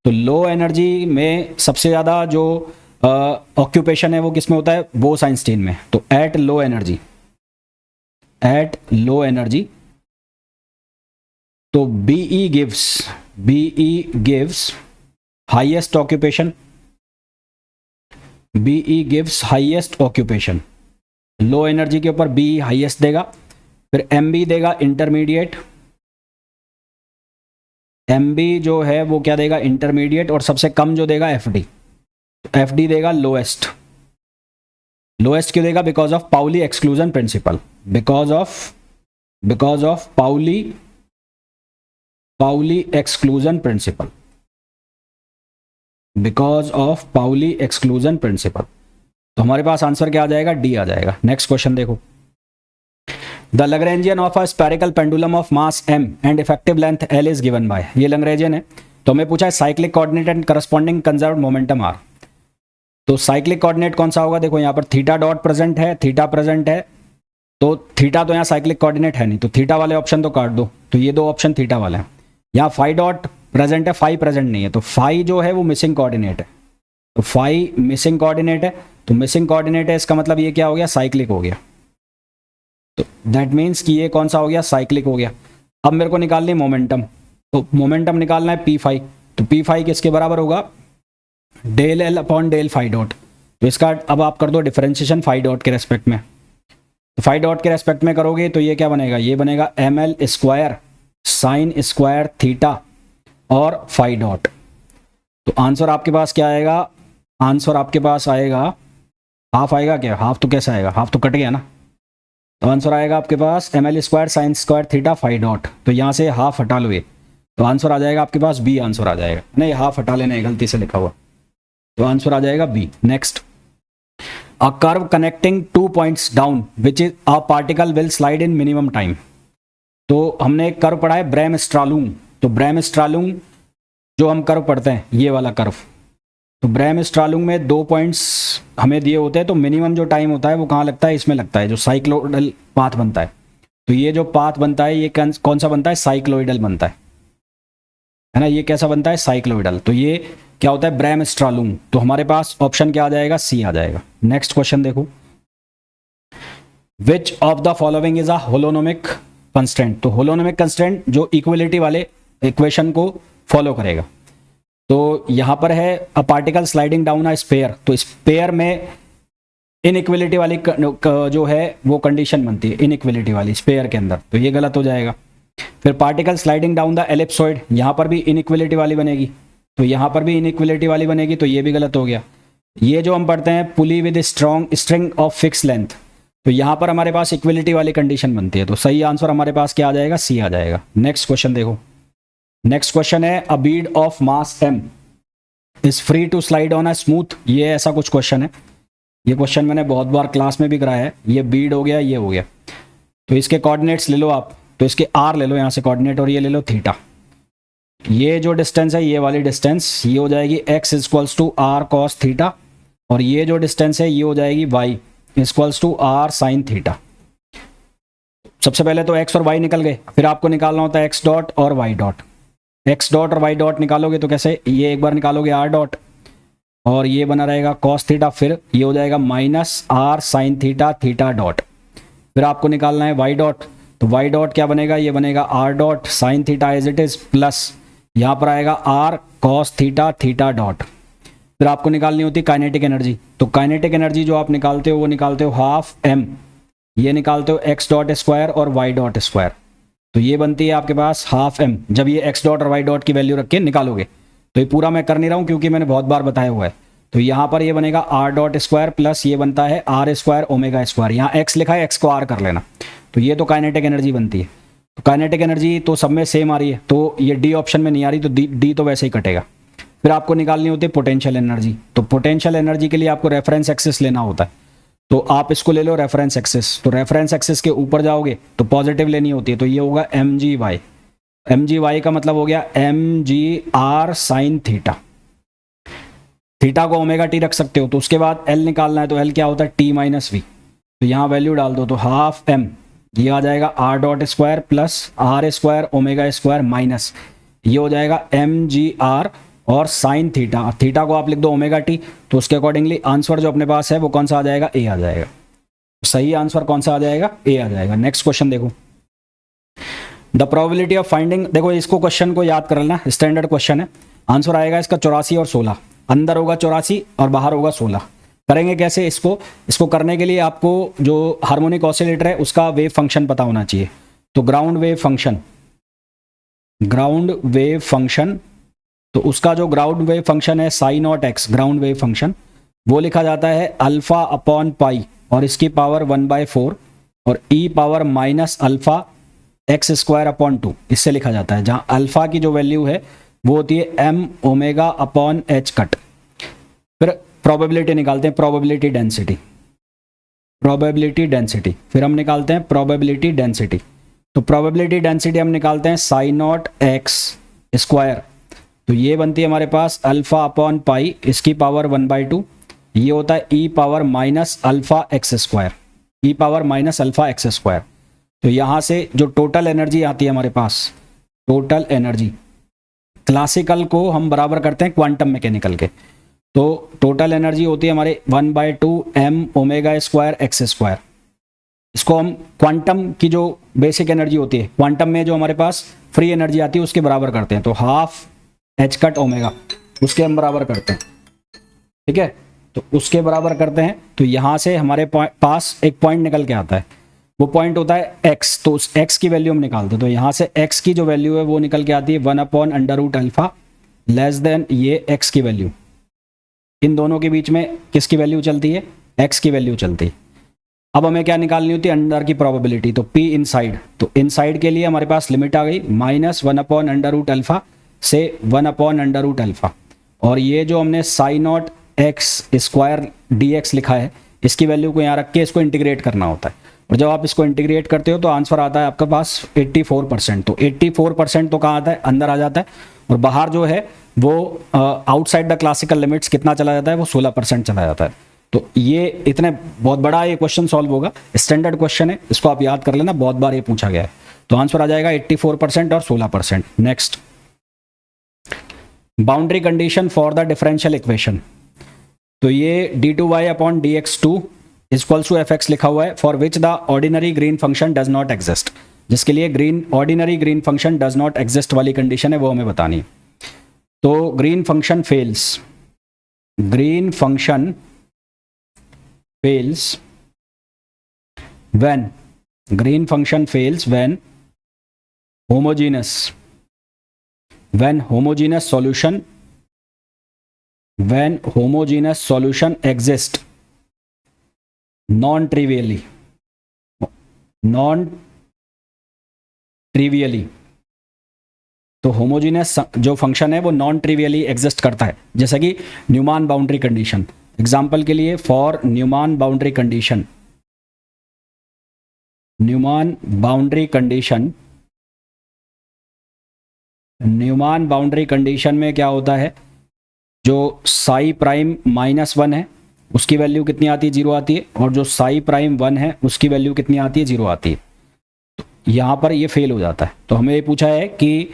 A: तो low energy में सबसे ज़्यादा जो occupation है वो किस में होता है, बोस आइंस्टीन में। तो एट लो एनर्जी, तो BE gives highest occupation, BE gives highest occupation, low energy के ऊपर बीई हाईएस्ट देगा। फिर एमबी देगा इंटरमीडिएट, एमबी जो है वो क्या देगा, इंटरमीडिएट, और सबसे कम जो देगा एफडी, एफडी देगा लोएस्ट। लोएस्ट क्यों देगा, because of Pauli exclusion principle, because of Pauli exclusion principle, because of Pauli exclusion principle. तो हमारे पास आंसर क्या आ जाएगा, डी आ जाएगा। नेक्स्ट क्वेश्चन देखो, the Lagrangian of a spherical pendulum of mass m and effective length l is given bye, ये Lagrangian है। तो हमें पूछा है cyclic coordinate and corresponding conserved momentum r। तो साइक्लिक कोऑर्डिनेट कौन सा होगा, देखो यहाँ पर थीटा डॉट प्रेजेंट है, थीटा प्रेजेंट है, तो थीटा तो यहाँ साइक्लिक कोऑर्डिनेट है नहीं, तो थीटा वाले ऑप्शन तो काट दो, तो ये दो ऑप्शन थीटा वाले हैं। यहाँ फाई डॉट प्रेजेंट है, फाई प्रेजेंट नहीं है, तो फाई जो है वो मिसिंग कोऑर्डिनेट है, तो फाई मिसिंग कोऑर्डिनेट है, तो मिसिंग कोऑर्डिनेट है, इसका मतलब ये क्या हो गया, साइक्लिक हो गया। तो दैट मीन्स कि ये कौन सा हो गया, साइक्लिक हो गया। अब मेरे को निकालनी मोमेंटम, तो मोमेंटम निकालना है पी फाई, तो पी फाई किसके बराबर होगा, del l upon del phi dot. तो इसका अब आप कर दो डिफरेंशिएशन फाई डॉट के रेस्पेक्ट में, तो फाई डॉट के रेस्पेक्ट में करोगे तो ये क्या बनेगा, ये बनेगा m l square sine square theta और फाई डॉट। तो आंसर आपके पास क्या आएगा, आंसर आपके पास आएगा हाफ आएगा क्या, हाफ तो कैसा आएगा, हाफ तो कट गया ना, तो आंसर आएगा आपके पास m l square sine square theta phi dot. तो यहाँ से हाफ हटा लो ये, तो आंसर आ जाएगा आपके पास बी, आंसर आ जाएगा, नहीं हाफ हटा लेना है, गलती से लिखा हुआ, तो आंसर आ जाएगा B. Next, a curve connecting 2 points down which is a particle will slide in minimum time. तो हमने एक कर्व पढ़ा है ब्रैम स्ट्रालुंग, तो ब्रैम स्ट्रालुंग जो हम कर्व पढ़ते हैं ये वाला कर्व, तो ब्रैम स्ट्रालुंग में 2 पॉइंट्स हमें दिए होते हैं, तो मिनिमम जो टाइम होता है वो कहाँ लगता है, इसमें लगता है, जो साइक्लोइडल पाथ बनता है। तो ये जो पाथ बनता है ये कौन सा बनता है, साइक्लोइडल बनता है ना, ये कैसा बनता है, साइक्लोइडल। तो ये क्या होता है, ब्रैम स्ट्रालुंग। तो हमारे पास ऑप्शन क्या आ जाएगा, सी आ जाएगा। नेक्स्ट क्वेश्चन देखो, which of the following is a holonomic constant. तो होलोनोमिक कंस्टेंट जो इक्वलिटी वाले इक्वेशन को फॉलो करेगा। तो यहां पर है a particle sliding down a sphere, तो स्फीयर में इनइक्वलिटी वाली जो है वो कंडीशन बनती है, इनइक्वलिटी वाली स्फीयर के अंदर, तो ये गलत हो जाएगा। फिर particle sliding down the ellipsoid, यहां पर भी इनइक्वलिटी वाली बनेगी, तो यहां पर भी इनइक्वलिटी वाली बनेगी, तो ये भी गलत हो गया। ये जो हम पढ़ते हैं pulley with strong string of fix length, तो यहां पर हमारे पास इक्वलिटी वाली कंडीशन बनती है, तो सही आंसर हमारे पास क्या आ जाएगा, सी आ जाएगा। नेक्स्ट क्वेश्चन देखो, नेक्स्ट क्वेश्चन है a bead of mass m is free to slide on a smooth, ये ऐसा कुछ क्वेश्चन है, ये क्वेश्चन मैंने बहुत बार क्लास में भी कराया है। ये बीड हो गया, ये हो गया, तो इसके कोऑर्डिनेट्स ले लो आप, तो इसके आर ले लो यहाँ से कोऑर्डिनेट, और ये ले लो थीटा। ये जो डिस्टेंस है, ये वाली डिस्टेंस, ये हो जाएगी x equals to r cos theta, और ये जो डिस्टेंस है ये हो जाएगी y equals to r sine theta. सबसे पहले तो x और y निकल गए, फिर आपको निकालना होता है x डॉट और y डॉट। x डॉट और y डॉट निकालोगे तो कैसे, ये एक बार निकालोगे r डॉट, और ये बना रहेगा कॉस थीटा, फिर ये हो जाएगा minus r sine theta theta dot. फिर आपको निकालना है y डॉट, तो y डॉट क्या बनेगा, ये बनेगा r dot sine theta as it is, plus यहाँ पर आएगा r cos theta theta dot. फिर आपको निकालनी होती है काइनेटिक एनर्जी, तो काइनेटिक एनर्जी जो आप निकालते हो वो निकालते हो हाफ m, ये निकालते हो x डॉट स्क्वायर और y डॉट स्क्वायर, तो ये बनती है आपके पास हाफ m। जब ये x डॉट और y डॉट की वैल्यू रख के निकालोगे, तो ये पूरा मैं कर नहीं रहा हूँ क्योंकि मैंने बहुत बार बताया हुआ है। तो यहाँ पर ये बनेगा r डॉट स्क्वायर प्लस ये बनता है r स्क्वायर ओमेगा स्क्वायर, यहाँ x लिखा है, x को r कर लेना, तो ये तो काइनेटिक एनर्जी बनती है। तो काइनेटिक एनर्जी तो सब में सेम आ रही है, तो ये डी ऑप्शन में नहीं आ रही, तो डी तो वैसे ही कटेगा। फिर आपको निकालनी होती है पोटेंशियल एनर्जी, तो पोटेंशियल एनर्जी के लिए आपको रेफरेंस एक्सिस लेना होता है, तो आप इसको ले लो रेफरेंस एक्सिस। तो रेफरेंस एक्सिस के ऊपर जाओगे तो पॉजिटिव लेनी होती है, तो ये होगा m g y. M g y का मतलब हो गया m g r sine theta, थीटा को ओमेगा टी रख सकते हो। तो उसके बाद एल निकालना है, तो एल क्या होता है टी माइनस वी, तो यहाँ वैल्यू डाल दो, तो हाफ एम, ये आ जाएगा r dot square plus r square omega square minus ये हो जाएगा एम जी आर और साइन थीटा, थीटा को आप लिख दो ओमेगा टी, तो उसके अकॉर्डिंगली आंसर जो अपने पास है वो कौन सा आ जाएगा, ए आ जाएगा। सही आंसर कौन सा आ जाएगा, ए आ जाएगा। नेक्स्ट क्वेश्चन देखो, द प्रोबेबिलिटी ऑफ फाइंडिंग, देखो इसको क्वेश्चन को याद कर लेना, स्टैंडर्ड क्वेश्चन है। आंसर आएगा इसका 84 और 16, अंदर होगा 84 और बाहर होगा 16। करेंगे कैसे इसको करने के लिए आपको जो हार्मोनिक ऑसिलेटर है उसका वेव फंक्शन पता होना चाहिए। तो ग्राउंड वेव फंक्शन, तो उसका जो ग्राउंड वेव फंक्शन है psi naught x, ground wave function वो लिखा जाता है अल्फा अपॉन पाई और इसकी पावर 1/4 और e power minus alpha x square upon 2, इससे लिखा जाता है, जहां अल्फा की जो वैल्यू है वो होती है m omega upon h cut. फिर प्रोबेबिलिटी निकालते हैं, प्रोबेबिलिटी डेंसिटी, फिर हम निकालते हैं प्रोबेबिलिटी डेंसिटी। तो प्रोबेबिलिटी डेंसिटी हम निकालते हैं साइन नॉट एक्स स्क्वायर, तो ये बनती है हमारे पास अल्फा अपॉन पाई, इसकी पावर 1/2, ये होता है e power minus alpha x square, e power minus alpha x square. तो यहाँ से जो टोटल एनर्जी आती है हमारे पास, टोटल एनर्जी, क्लासिकल को हम बराबर करते हैं क्वांटम मैकेनिकल के, तो टोटल एनर्जी होती है हमारे 1/2 m omega square x square. इसको हम क्वांटम की जो बेसिक एनर्जी होती है, क्वांटम में जो हमारे पास फ्री एनर्जी आती है उसके बराबर करते हैं, तो हाफ एच कट ओमेगा उसके हम बराबर करते हैं, ठीक है। तो उसके बराबर करते हैं, तो यहाँ से हमारे पास एक पॉइंट निकल के आता है, वो पॉइंट होता है x, तो उस x की वैल्यू हम निकालते हैं। तो यहाँ से x की जो वैल्यू है वो निकल के आती है 1/√α लेस देन ये x की वैल्यू। इन दोनों के बीच में किसकी वैल्यू चलती है, x की वैल्यू चलती है। अब हमें क्या निकालनी होती है, अंदर की प्रोबेबिलिटी, तो p इनसाइड, तो इनसाइड के लिए हमारे पास लिमिट आ गई -1/√α से 1/√α, और ये जो हमने psi naught x square dx लिखा है इसकी वैल्यू को यहाँ रख के इसको इंटीग्रेट करना होता है, और जब आप इसको इंटीग्रेट करते हो तो आंसर आता है आपके पास 84%। तो 84% तो कहाँ आता है, अंदर आ जाता है, और बाहर जो है वो आउटसाइड द क्लासिकल लिमिट्स कितना चला जाता है, वो 16% चला जाता है। तो ये इतने बहुत बड़ा ये क्वेश्चन सॉल्व होगा, स्टैंडर्ड क्वेश्चन है, इसको आप याद कर लेना, बहुत बार ये पूछा गया है। तो आंसर आ जाएगा 84% और 16%। Next, boundary condition for the differential equation, तो ये d2y upon dx2 equals to fx लिखा हुआ है, for which the ordinary green function does not exist, जिसके लिए ordinary green function does not exist वाली कंडीशन है वो हमें बतानी है। तो green function fails when homogeneous solution exist non trivially, तो होमोजीनियस जो फंक्शन है वो नॉन ट्रिवियली एग्जिस्ट करता है, जैसा कि न्यूमान बाउंड्री कंडीशन। एग्जाम्पल के लिए, for Newman boundary condition Newman boundary condition, Newman boundary condition में क्या होता है, जो साई प्राइम -1 है उसकी वैल्यू कितनी आती है, 0 आती है, और जो साई प्राइम 1 है उसकी वैल्यू कितनी आती है, 0 आती है। तो यहाँ पर ये फेल हो जाता है। तो हमें ये पूछा है कि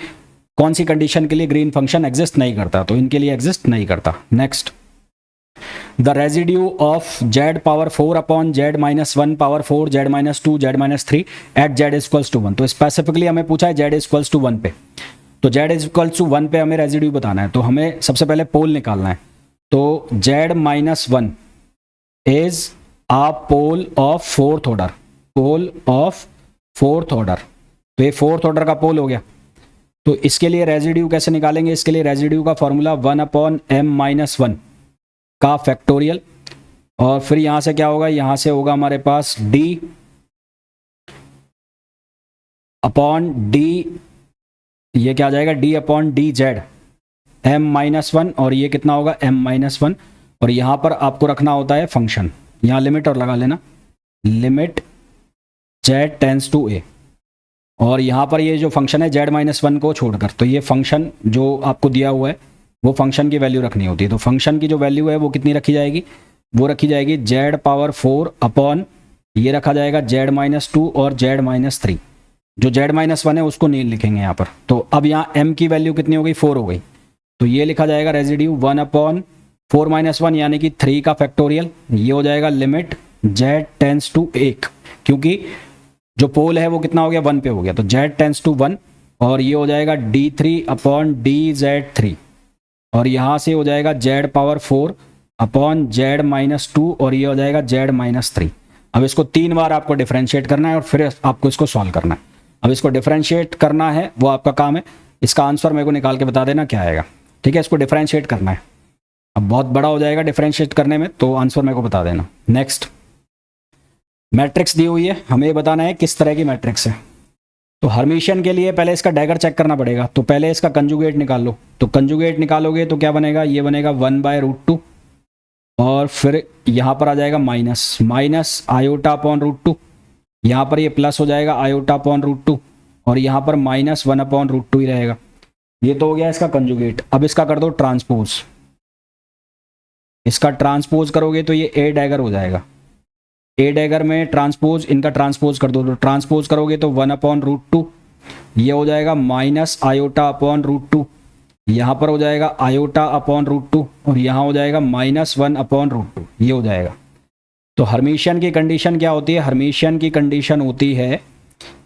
A: कौन सी कंडीशन के लिए ग्रीन फंक्शन एग्जिस्ट नहीं करता, तो इनके लिए एग्जिस्ट नहीं करता। Next, the residue of z power 4 upon z -1 power 4 z -2 z -3 at z equals to 1। तो स्पेसिफिकली हमें पूछा है z इक्वल्स टू 1 पे, तो z इक्वल्स टू 1 पे हमें रेजिड्यू बताना है। तो हमें सबसे पहले पोल निकालना है। तो z -1 is a pole of fourth order, pole of fourth order, तो ये फोर्थ ऑर्डर का पोल हो गया। तो इसके लिए रेजिड्यू कैसे निकालेंगे, इसके लिए रेजिड्यू का फॉर्मूला 1 अपॉन m-1 का फैक्टोरियल, और फिर यहां से क्या होगा, यहां से होगा हमारे पास d अपॉन d, ये क्या आ जाएगा d upon D Z m-1, और ये कितना होगा m-1, और यहां पर आपको रखना होता है फंक्शन, यहां लिमिट और लगा लेना, limit z tends to a, और यहां पर ये जो फंक्शन है z-1 को छोड़कर, तो ये फंक्शन जो आपको दिया हुआ है वो फंक्शन की वैल्यू रखनी होती है। तो फंक्शन की जो वैल्यू है वो कितनी रखी जाएगी, वो रखी जाएगी z पावर 4 अपॉन ये रखा जाएगा z-2 और z-3। जो z-1 है उसको नहीं लिखेंगे यहाँ पर। तो अब यहाँ m की वैल्यू कितनी हो गई, 4 हो गई, तो ये लिखा जाएगा रेजिड्यू 1 अपॉन 4-1 यानी कि 3 का फैक्टोरियल, ये हो जाएगा लिमिट z टेंस टू 1, क्योंकि जो पोल है वो कितना हो गया, 1 पे हो गया, तो z टेंस टू 1, और ये हो जाएगा d3 अपॉन dz3, और यहाँ से हो जाएगा z पावर 4 अपॉन z-2, और ये हो जाएगा z-3। अब इसको 3 बार आपको डिफरेंशिएट करना है और फिर आपको इसको सॉल्व करना है। अब इसको डिफरेंशिएट करना है, वो आपका काम है। इसका आंसर मेरे को निकाल के बता देना क्या आएगा, ठीक है। इसको डिफरेंशिएट करना है, अब बहुत बड़ा हो जाएगा डिफरेंशिएट करने में, तो आंसर मेरे को बता देना। नेक्स्ट, मैट्रिक्स दी हुई है, हमें बताना है किस तरह की मैट्रिक्स है। तो हर्मिशियन के लिए पहले इसका डैगर चेक करना पड़ेगा, तो पहले इसका कंजुगेट निकाल लो। तो कंजुगेट निकालोगे तो क्या बनेगा, ये बनेगा 1/√2, और फिर यहाँ पर आ जाएगा माइनस आयोटा अपॉन √2, यहाँ पर ये प्लस हो जाएगा आयोटा अपॉन √2, और यहाँ पर -1 अपॉन √2 ही रहेगा। ये तो हो गया इसका कंजुगेट। अब इसका कर दो ट्रांसपोज, इसका ट्रांसपोज करोगे तो ये ए डैगर हो जाएगा। ए डैगर में ट्रांसपोज, इनका ट्रांसपोज कर दो, तो ट्रांसपोज करोगे तो 1 अपॉन √2, ये हो जाएगा माइनस आयोटा अपॉन √2, यहाँ पर हो जाएगा आयोटा अपॉन √2, और यहाँ हो जाएगा -1 अपॉन √2, ये हो जाएगा। तो हर्मिशियन की कंडीशन क्या होती है, हर्मिशियन की कंडीशन होती है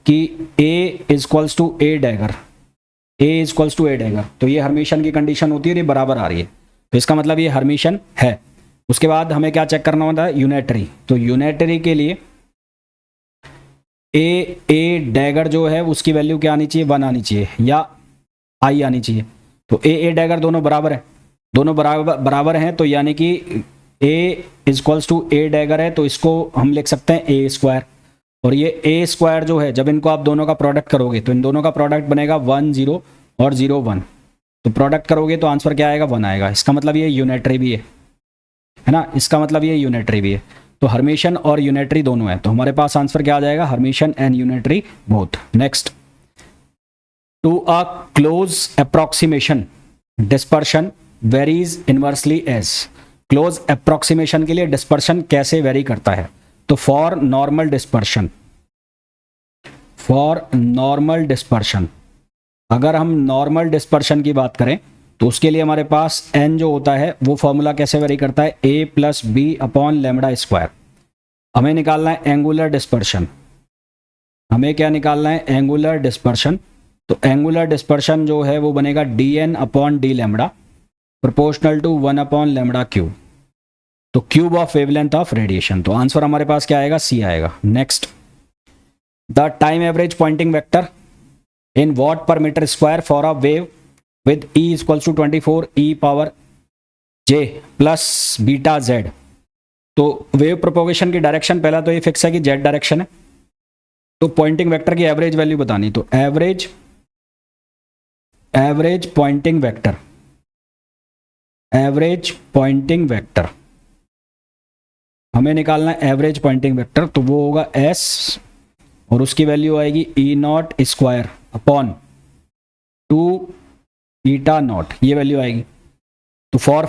A: कि A equals to A dagger, A equals to A dagger, तो ये हर्मिशियन की कंडीशन होती है, ये बराबर आ रही है, तो इसका मतलब ये हर्मिशियन है। उसके बाद हमें क्या चेक करना होता है, यूनिटरी। तो यूनिटरी के लिए ए डैगर जो है उसकी वैल्यू क्या आनी चाहिए, 1 आनी चाहिए या आई आनी चाहिए। तो ए डैगर दोनों बराबर है, दोनों बराबर हैं, तो यानी कि ए इक्वल्स टू ए डैगर है, तो इसको हम लिख सकते हैं ए स्क्वायर, और ये ए स्क्वायर जो है जब इनको आप दोनों का प्रोडक्ट करोगे तो इन दोनों का प्रोडक्ट बनेगा 1 0 और 0 1, तो प्रोडक्ट करोगे तो आंसर क्या आएगा, 1 आएगा। इसका मतलब ये यूनिटरी भी है ना, इसका मतलब ये यूनिटरी भी है। तो हर्मिशियन और यूनिटरी दोनों है, तो हमारे पास आंसर क्या आ जाएगा, Hermitian and unitary both. Next, to a close approximation dispersion varies inversely as. Close approximation के लिए डिस्पर्शन कैसे वेरी करता है, तो for normal dispersion, for normal dispersion, अगर हम नॉर्मल डिस्पर्शन की बात करें तो उसके लिए हमारे पास n जो होता है वो फॉर्मूला कैसे वेरी करता है, a plus b upon lambda square. हमें निकालना है एंगुलर डिस्पर्शन, हमें क्या निकालना है, एंगुलर डिस्पर्शन। तो एंगुलर डिस्पर्शन जो है वो बनेगा dn upon d lambda proportional to 1 upon lambda cube, तो cube of wavelength of radiation. तो आंसर हमारे पास क्या आएगा, सी आएगा। Next, the time average Poynting vector in watt per metre square for a wave with e equals to 24 e power j plus beta z। तो wave propagation की direction, पहला तो ये फिक्स है कि z डायरेक्शन है, तो पॉइंटिंग वेक्टर की एवरेज वैल्यू बतानी, तो average Poynting vector, average Poynting vector हमें निकालना है एवरेज पॉइंटिंग वेक्टर, तो वो होगा s, और उसकी वैल्यू आएगी e nought square upon 2 eta nought, ये वैल्यू आएगी। तो फॉर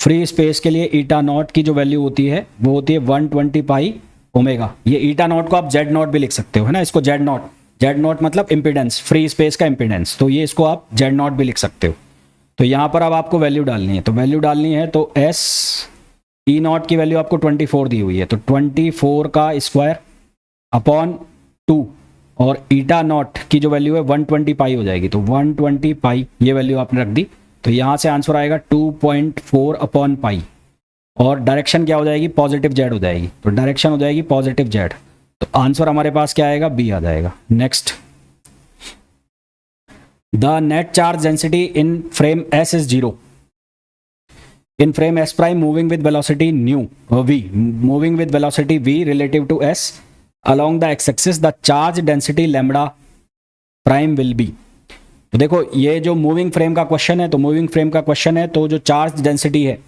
A: फ्री स्पेस के लिए ईटा नॉट की जो वैल्यू होती है वो होती है 120 पाई ओमेगा। ये ईटा नॉट को आप जेड नॉट भी लिख सकते हो, है ना, इसको जेड नॉट मतलब इम्पीडेंस, फ्री स्पेस का इम्पीडेंस, तो ये इसको आप जेड नॉट भी लिख सकते हो। तो यहाँ पर अब आपको वैल्यू डालनी है, तो वैल्यू डालनी है तो एस ई नॉट की वैल्यू आपको 24 दी हुई है, तो 24 का स्क्वायर अपॉन 2 और ईटा नॉट की जो वैल्यू है 120 पाई हो जाएगी, तो 120 पाई ये वैल्यू आपने रख दी। तो यहाँ से आंसर आएगा 2.4 अपॉन पाई, और डायरेक्शन क्या हो जाएगी, पॉजिटिव जेड हो जाएगी, तो डायरेक्शन हो जाएगी पॉजिटिव जेड। तो आंसर हमारे पास क्या आएगा, बी आ जाएगा। Next, the net charge density in frame S is 0 in frame s prime moving with velocity moving with velocity v relative to s along the x-axis the charge density lambda prime will be। तो देखो ये जो moving frame का question है, तो जो charge density है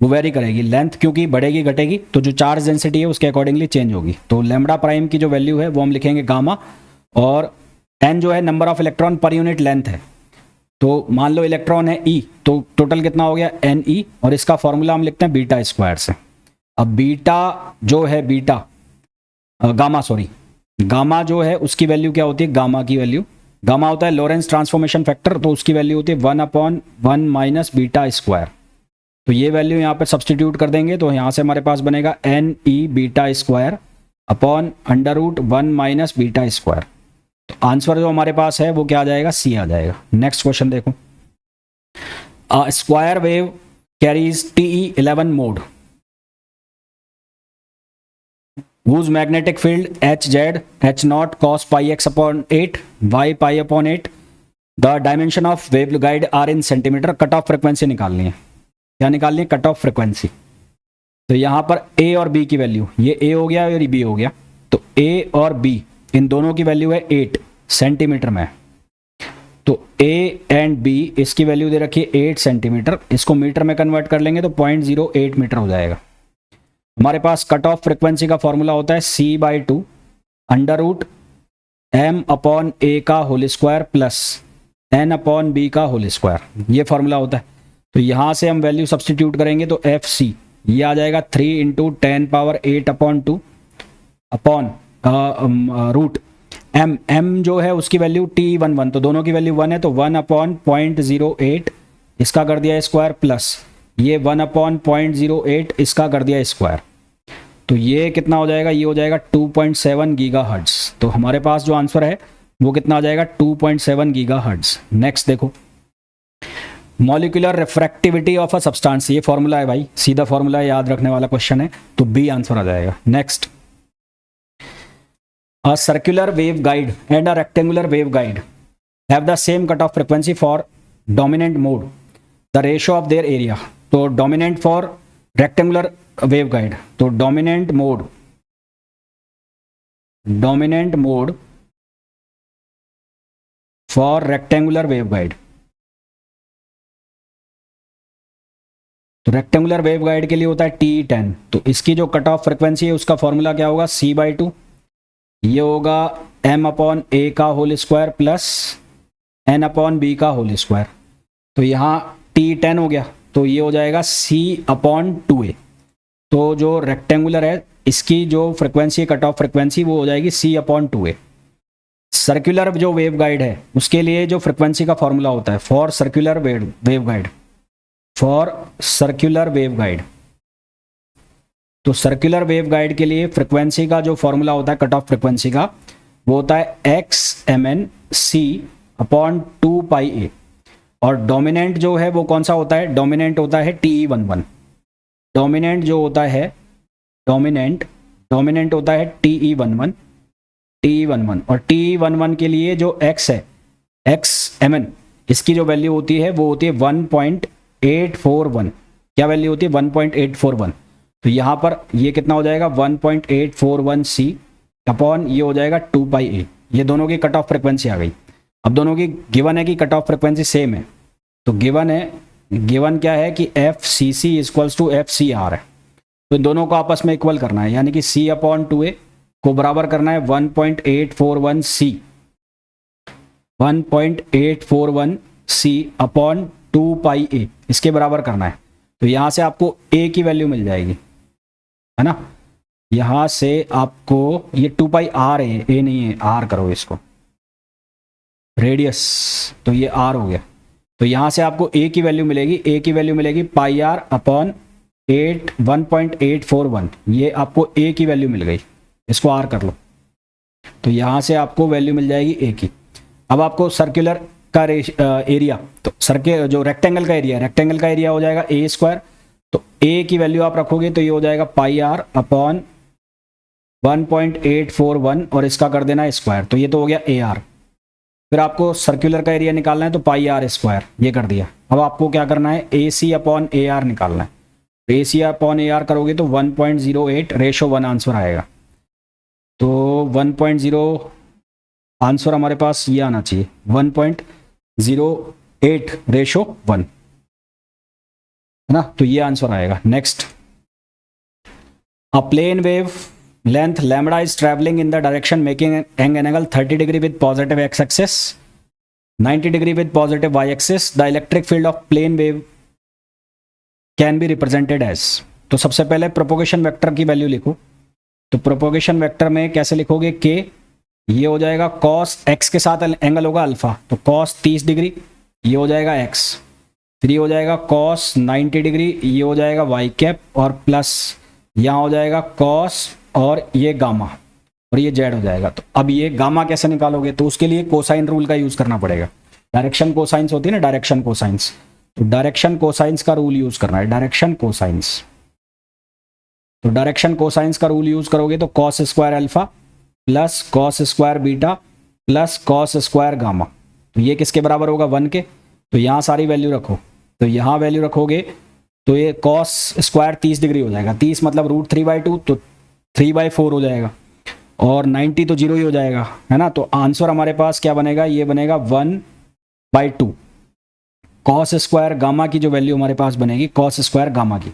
A: वो वेरी करेगी, लेंथ क्योंकि बढ़ेगी घटेगी, तो जो चार्ज डेंसिटी है उसके अकॉर्डिंगली चेंज होगी। तो लैम्बडा प्राइम की जो वैल्यू है वो हम लिखेंगे गामा, और n जो है number of electron per unit length है। तो मान लो इलेक्ट्रॉन है E, तो टोटल कितना हो गया NE, और इसका फॉर्मूला हम लिखते हैं बीटा स्क्वायर से। अब गामा जो है उसकी वैल्यू क्या होती है, गामा होता है लॉरेंस ट्रांसफॉर्मेशन फैक्टर, तो उसकी वैल्यू होती है 1/1 माइनस बीटा स्क्वायर। तो ये वैल्यू यहाँ पे सब्सटीट्यूट कर देंगे, तो यहाँ से हमारे पास बनेगा NE beta square upon √1 minus beta square. Answer जो हमारे पास है वो क्या आ जाएगा, सी आ जाएगा। नेक्स्ट क्वेश्चन देखो, square wave carries TE11 mode whose magnetic field Hz H0 cos pi x upon 8 y pi upon 8 the dimension of waveguide are in centimeter। Cut off frequency निकालनी है, क्या निकालनी है, कट ऑफ फ्रिक्वेंसी। तो यहाँ पर A और B की वैल्यू, ये A हो गया और B हो गया, तो A और B इन दोनों की वैल्यू है 8 सेंटीमीटर में। तो A एंड B इसकी वैल्यू दे रखी है 8 सेंटीमीटर, इसको मीटर में कन्वर्ट कर लेंगे तो 0.08 मीटर हो जाएगा। हमारे पास कट ऑफ फ्रिक्वेंसी का फॉर्मूला होता है C/2 √m अपॉन A का whole square plus n upon B का होल स्क्वायर, ये फॉर्मूला होता है। तो यहाँ से हम वैल्यू सब्सटीट्यूट करेंगे तो FC ये आ जाएगा 3 × 10⁸ अपॉन रूट m जो है उसकी वैल्यू T11, तो दोनों की वैल्यू 1 है, तो 1/0.08 इसका कर दिया स्क्वायर प्लस ये 1/0.08 इसका कर दिया स्क्वायर। तो ये कितना हो जाएगा, ये हो जाएगा 2.7 गीगाहर्ट्ज। तो हमारे पास जो आंसर है वो कितना आ जाएगा, 2.7 गीगाहर्ट्ज। नेक्स्ट देखो, molecular refractivity of a substance, ये फॉर्मूला है भाई, सीधा फॉर्मूला है, याद रखने वाला क्वेश्चन है, तो बी आंसर आ जाएगा। Next, a circular waveguide and a rectangular waveguide have the same cutoff frequency for dominant mode, the ratio of their area। तो dominant for rectangular waveguide, तो dominant mode for rectangular waveguide, तो rectangular waveguide के लिए होता है TE10। तो इसकी जो कट ऑफ फ्रिक्वेंसी है उसका फॉर्मूला क्या होगा, C/2, ये होगा m अपॉन A का whole square plus n upon B का होल स्क्वायर। तो यहाँ T10 हो गया, तो ये हो जाएगा C/2a। तो जो रेक्टेंगुलर है इसकी जो फ्रिक्वेंसी, कट ऑफ फ्रिक्वेंसी, वो हो जाएगी C/2a। सर्कुलर जो वेवगाइड है उसके लिए जो फ्रिक्वेंसी का फॉर्मूला होता है फॉर सर्कुलर वेवगाइड, तो सर्कुलर वेवगाइड के लिए फ्रिक्वेंसी का जो फॉर्मूला होता है कट ऑफ फ्रिक्वेंसी का, वो होता है xmn C/2πa। और डोमिनेंट जो है वो कौन सा होता है, डोमिनेंट होता है TE11। डोमिनेंट होता है TE11, और TE11 के लिए जो x है, xmn, इसकी जो वैल्यू होती है वो होती है 1.841। क्या वैल्यू होती है, 1.841। तो यहाँ पर ये कितना हो जाएगा, 1.841 C अपॉन ये हो जाएगा 2πa। ये दोनों की कट ऑफ फ्रिक्वेंसी आ गई। अब दोनों की गिवन है कि कट ऑफ फ्रिक्वेंसी सेम है, तो गिवन क्या है कि FCC = FCR है। तो इन दोनों को आपस में इक्वल करना है, यानी कि C/2a को बराबर करना है 1.841C, 1.841C/2πa, इसके बराबर करना है। तो यहां से आपको a की वैल्यू मिल जाएगी, है ना। यहां से आपको ये 2πr है, a नहीं है, r करो इसको, रेडियस, तो ये r हो गया। तो यहां से आपको a की वैल्यू मिलेगी, a की वैल्यू मिलेगी πr/8 1.841, ये आपको a की वैल्यू मिल गई, इसको r कर लो। तो यहां से आपको वैल्यू मिल जाएगी a की। अब आपको सर्कुलर का एरिया, तो सर्कल जो रेक्टेंगल का एरिया, रेक्टेंगल का एरिया हो जाएगा a², तो a की वैल्यू आप रखोगे तो ये हो जाएगा πr/1.841 और इसका कर देना स्क्वायर, तो ये तो हो गया AR। फिर आपको सर्कुलर का एरिया निकालना है, तो πr², ये कर दिया। अब आपको क्या करना है, AC/AR निकालना है। AC/AR करोगे तो 1.08:1 आंसर आएगा। तो 1.0 आंसर हमारे पास ये आना चाहिए, 1.08:1, है ना। तो ये आंसर आएगा। Next, a plane wave length lambda is traveling in the direction making an angle 30 degree with positive x-axis, 90 degree with positive y-axis. The electric field of plane wave can be represented as, तो सबसे पहले propagation vector की value लिखो। तो propagation vector में कैसे लिखोगे, k, ये हो जाएगा cos x के साथ एंगल होगा अल्फा, तो cos 30 डिग्री, ये हो जाएगा x, फिर ये हो जाएगा cos 90 डिग्री, ये हो जाएगा y कैप, और प्लस यहाँ हो जाएगा cos और ये गामा, और ये जेड हो जाएगा। तो अब ये गामा कैसे निकालोगे, तो उसके लिए कोसाइन रूल का यूज करना पड़ेगा। डायरेक्शन कोसाइंस होती है ना, डायरेक्शन कोसाइंस, तो डायरेक्शन कोसाइंस का रूल यूज करना है, डायरेक्शन कोसाइंस। तो डायरेक्शन कोसाइंस का रूल यूज करोगे तो cos square alpha plus cos square beta plus cos square gamma, तो ये किसके बराबर होगा, 1 के। तो यहाँ सारी वैल्यू रखो, तो यहाँ वैल्यू रखोगे तो ये cos स्क्वायर 30 डिग्री हो जाएगा, 30 मतलब √3/2, तो 3/4 हो जाएगा, और 90 तो 0 ही हो जाएगा, है ना। तो आंसर हमारे पास क्या बनेगा, ये बनेगा 1/2। cos स्क्वायर गामा की जो वैल्यू हमारे पास बनेगी, cos स्क्वायर गामा की,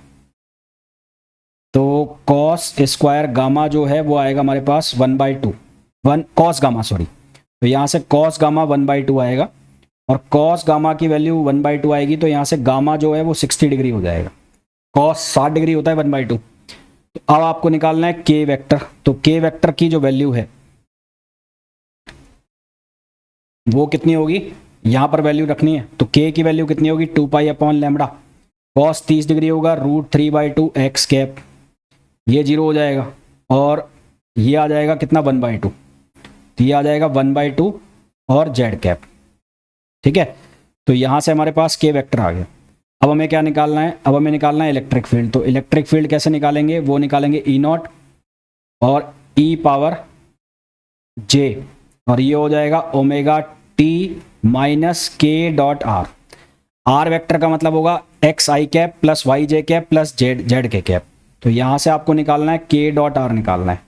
A: तो cos स्क्वायर गामा जो है वो आएगा हमारे पास 1/2, cos गामा, सॉरी, तो यहाँ से cos गामा 1/2 आएगा, और cos गामा की वैल्यू 1/2 आएगी, तो यहाँ से गामा जो है वो 60 डिग्री हो जाएगा, cos 60 डिग्री होता है 1/2। तो अब आपको निकालना है k वेक्टर, तो k वेक्टर की जो वैल्यू है वो कितनी होगी, यहां पर वैल्यू रखनी है, तो k की वैल्यू कितनी होगी, 2π/λ, cos 30 डिग्री होगा √3/2 x कैप, ये 0 हो जाएगा, और ये आ जाएगा कितना, 1/2, तो ये आ जाएगा 1/2 और z कैप, ठीक है। तो यहां से हमारे पास k वेक्टर आ गया। अब हमें क्या निकालना है, अब हमें निकालना है इलेक्ट्रिक फील्ड। तो इलेक्ट्रिक फील्ड कैसे निकालेंगे, वो निकालेंगे E0 और e⁻j, और ये हो जाएगा ω_t - k.r। r वेक्टर का मतलब होगा xi cap plus yj cap plus zk cap. तो यहाँ से आपको निकालना है k.r निकालना है,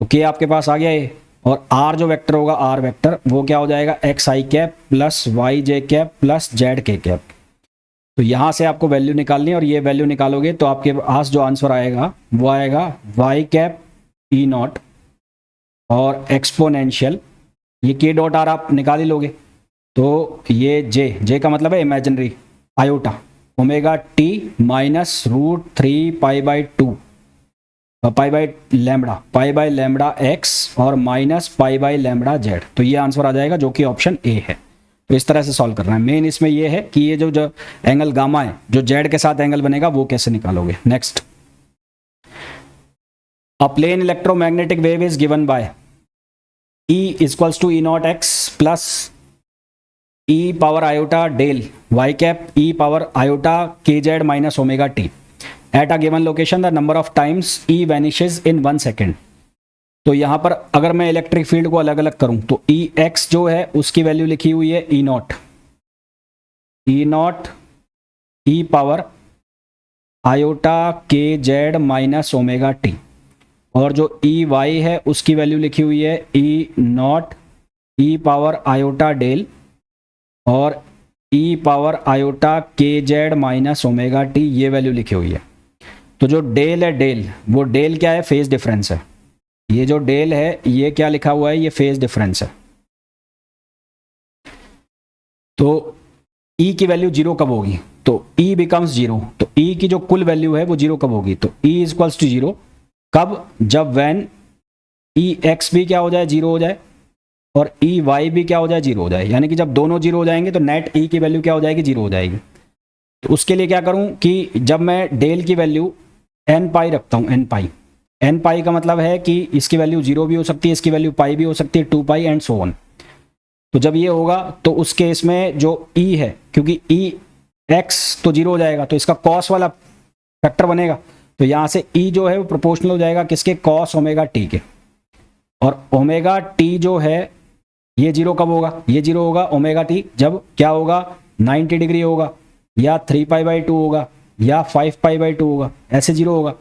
A: तो k आपके पास आ गया है, और r जो वेक्टर होगा, r वेक्टर, वो क्या हो जाएगा, xi cap plus yj cap plus zk cap. तो यहाँ से आपको वैल्यू निकालनी है, और ये वैल्यू निकालोगे तो आपके पास जो आंसर आएगा वो आएगा y कैप E0 और एक्सपोनेंशियल, ये k.r आप निकाल ही लोगे, तो ये j का मतलब है इमेजिनरी आयोटा, ω_t - √3π/2 π/λ और माइनस π/λ, तो ये आंसर आ जाएगा, जो कि ऑप्शन ए है। तो इस तरह से सॉल्व करना है। मेन इसमें ये है कि ये जो एंगल गामा है, जो जेड के साथ एंगल बनेगा, वो कैसे निकालोगे। Next, a plane electromagnetic wave is given by E = E0x plus e⁻iota del y cap e⁻iota kz - ω_t at a given location the number of times E vanishes in 1 second। तो यहाँ पर अगर मैं electric field को अलग अलग करूं तो Ex जो है उसकी वैल्यू लिखी हुई है E0 e⁻iota kz - ω_t, और जो Ey है उसकी वैल्यू लिखी हुई है E0 e⁻iota del और e⁻iota kz - ω_t, ये वैल्यू लिखी हुई है। तो जो डेल है डेल, वो डेल क्या है, फेज डिफरेंस है। ये जो डेल है ये क्या लिखा हुआ है, ये फेज डिफरेंस है। तो ई की वैल्यू जीरो कब होगी, तो ई बिकम्स जीरो। तो ई की जो कुल वैल्यू है वो जीरो कब होगी, तो E is equals to zero कब, जब वैन ई एक्स भी क्या हो जाए, जीरो हो जाए, और ई वाई भी क्या हो जाए, जीरो हो जाए। यानी कि जब दोनों जीरो हो जाएंगे तो नेट ई की वैल्यू क्या हो जाएगी, जीरो हो जाएगी। तो उसके लिए क्या करूं कि जब मैं डेल की वैल्यू एन पाई रखता हूं, एन पाई का मतलब है कि इसकी वैल्यू जीरो भी हो सकती है, इसकी वैल्यू पाई भी हो सकती है, 2 पाई एंड सो ऑन। तो जब ये होगा तो उस केस में जो ई है, क्योंकि ई एक्स तो जीरो हो जाएगा तो इसका कॉस वाला फैक्टर बनेगा, तो यहाँ से ई जो है वो प्रोपोर्शनल हो जाएगा किसके, कॉस ओमेगा टी के। और ओमेगा टी जो है ये जीरो कब होगा, ये जीरो होगा ओमेगा टी जब क्या होगा, 90 डिग्री होगा, या 3 पाई बाई 2 होगा, या 5 पाई बाई 2 होगा, ऐसे जीरो होगा।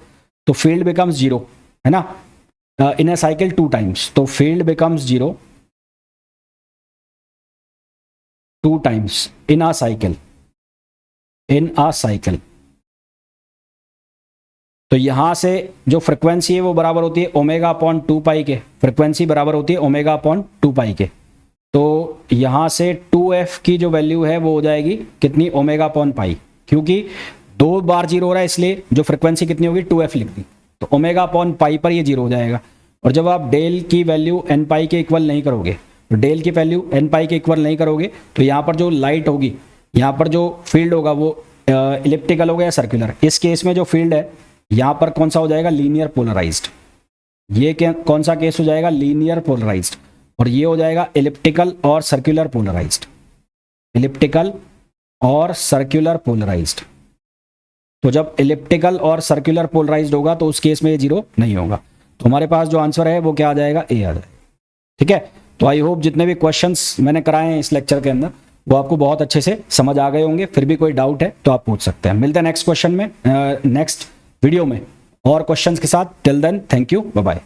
A: तो फील्ड बिकम्स जीरो, है ना, इन अ साइकिल 2 टाइम्स। तो field becomes zero 2 times in a cycle, तो यहां से जो फ्रिक्वेंसी है वो बराबर होती है ओमेगा अपॉन 2 पाई के, फ्रिक्वेंसी बराबर होती है ओमेगा अपॉन 2 पाई के। तो यहां से 2f की जो वैल्यू है वो हो जाएगी कितनी, ओमेगा अपॉन पाई, क्योंकि 2 बार जीरो हो रहा है इसलिए जो फ्रिक्वेंसी कितनी होगी 2f लिख दी, तो ओमेगा अपॉन पाई पर ये जीरो हो जाएगा। और जब आप डेल की वैल्यू एन पाई के इक्वल नहीं करोगे, तो डेल की वैल्यू एन पाई के इक्वल नहीं करोगे, तो यहाँ पर जो लाइट होगी, यहाँ पर जो फील्ड होगा वो इलिप्टिकल होगा या सर्कुलर। इस केस में जो फील्ड है यहाँ पर कौन सा हो जाएगा, लीनियर पोलराइज्ड। ये कौन सा केस हो जाएगा, लीनियर पोलराइज्ड। और ये हो जाएगा इलिप्टिकल और सर्कुलर पोलराइज्ड, इलिप्टिकल और सर्कुलर पोलराइज्ड। तो जब इलिप्टिकल और सर्कुलर पोलराइज्ड होगा तो उस केस में ये जीरो नहीं होगा। तो हमारे पास जो आंसर है वो क्या आ जाएगा, ए आ जाएगा। ठीक है, तो आई होप जितने भी क्वेश्चंस मैंने कराए हैं इस लेक्चर के अंदर वो आपको बहुत अच्छे से समझ आ गए होंगे। फिर भी कोई डाउट है तो आप पूछ सकते हैं। मिलते हैं नेक्स्ट क्वेश्चन में, नेक्स्ट वीडियो में और क्वेश्चंस के साथ। Till then, thank you, bye bye.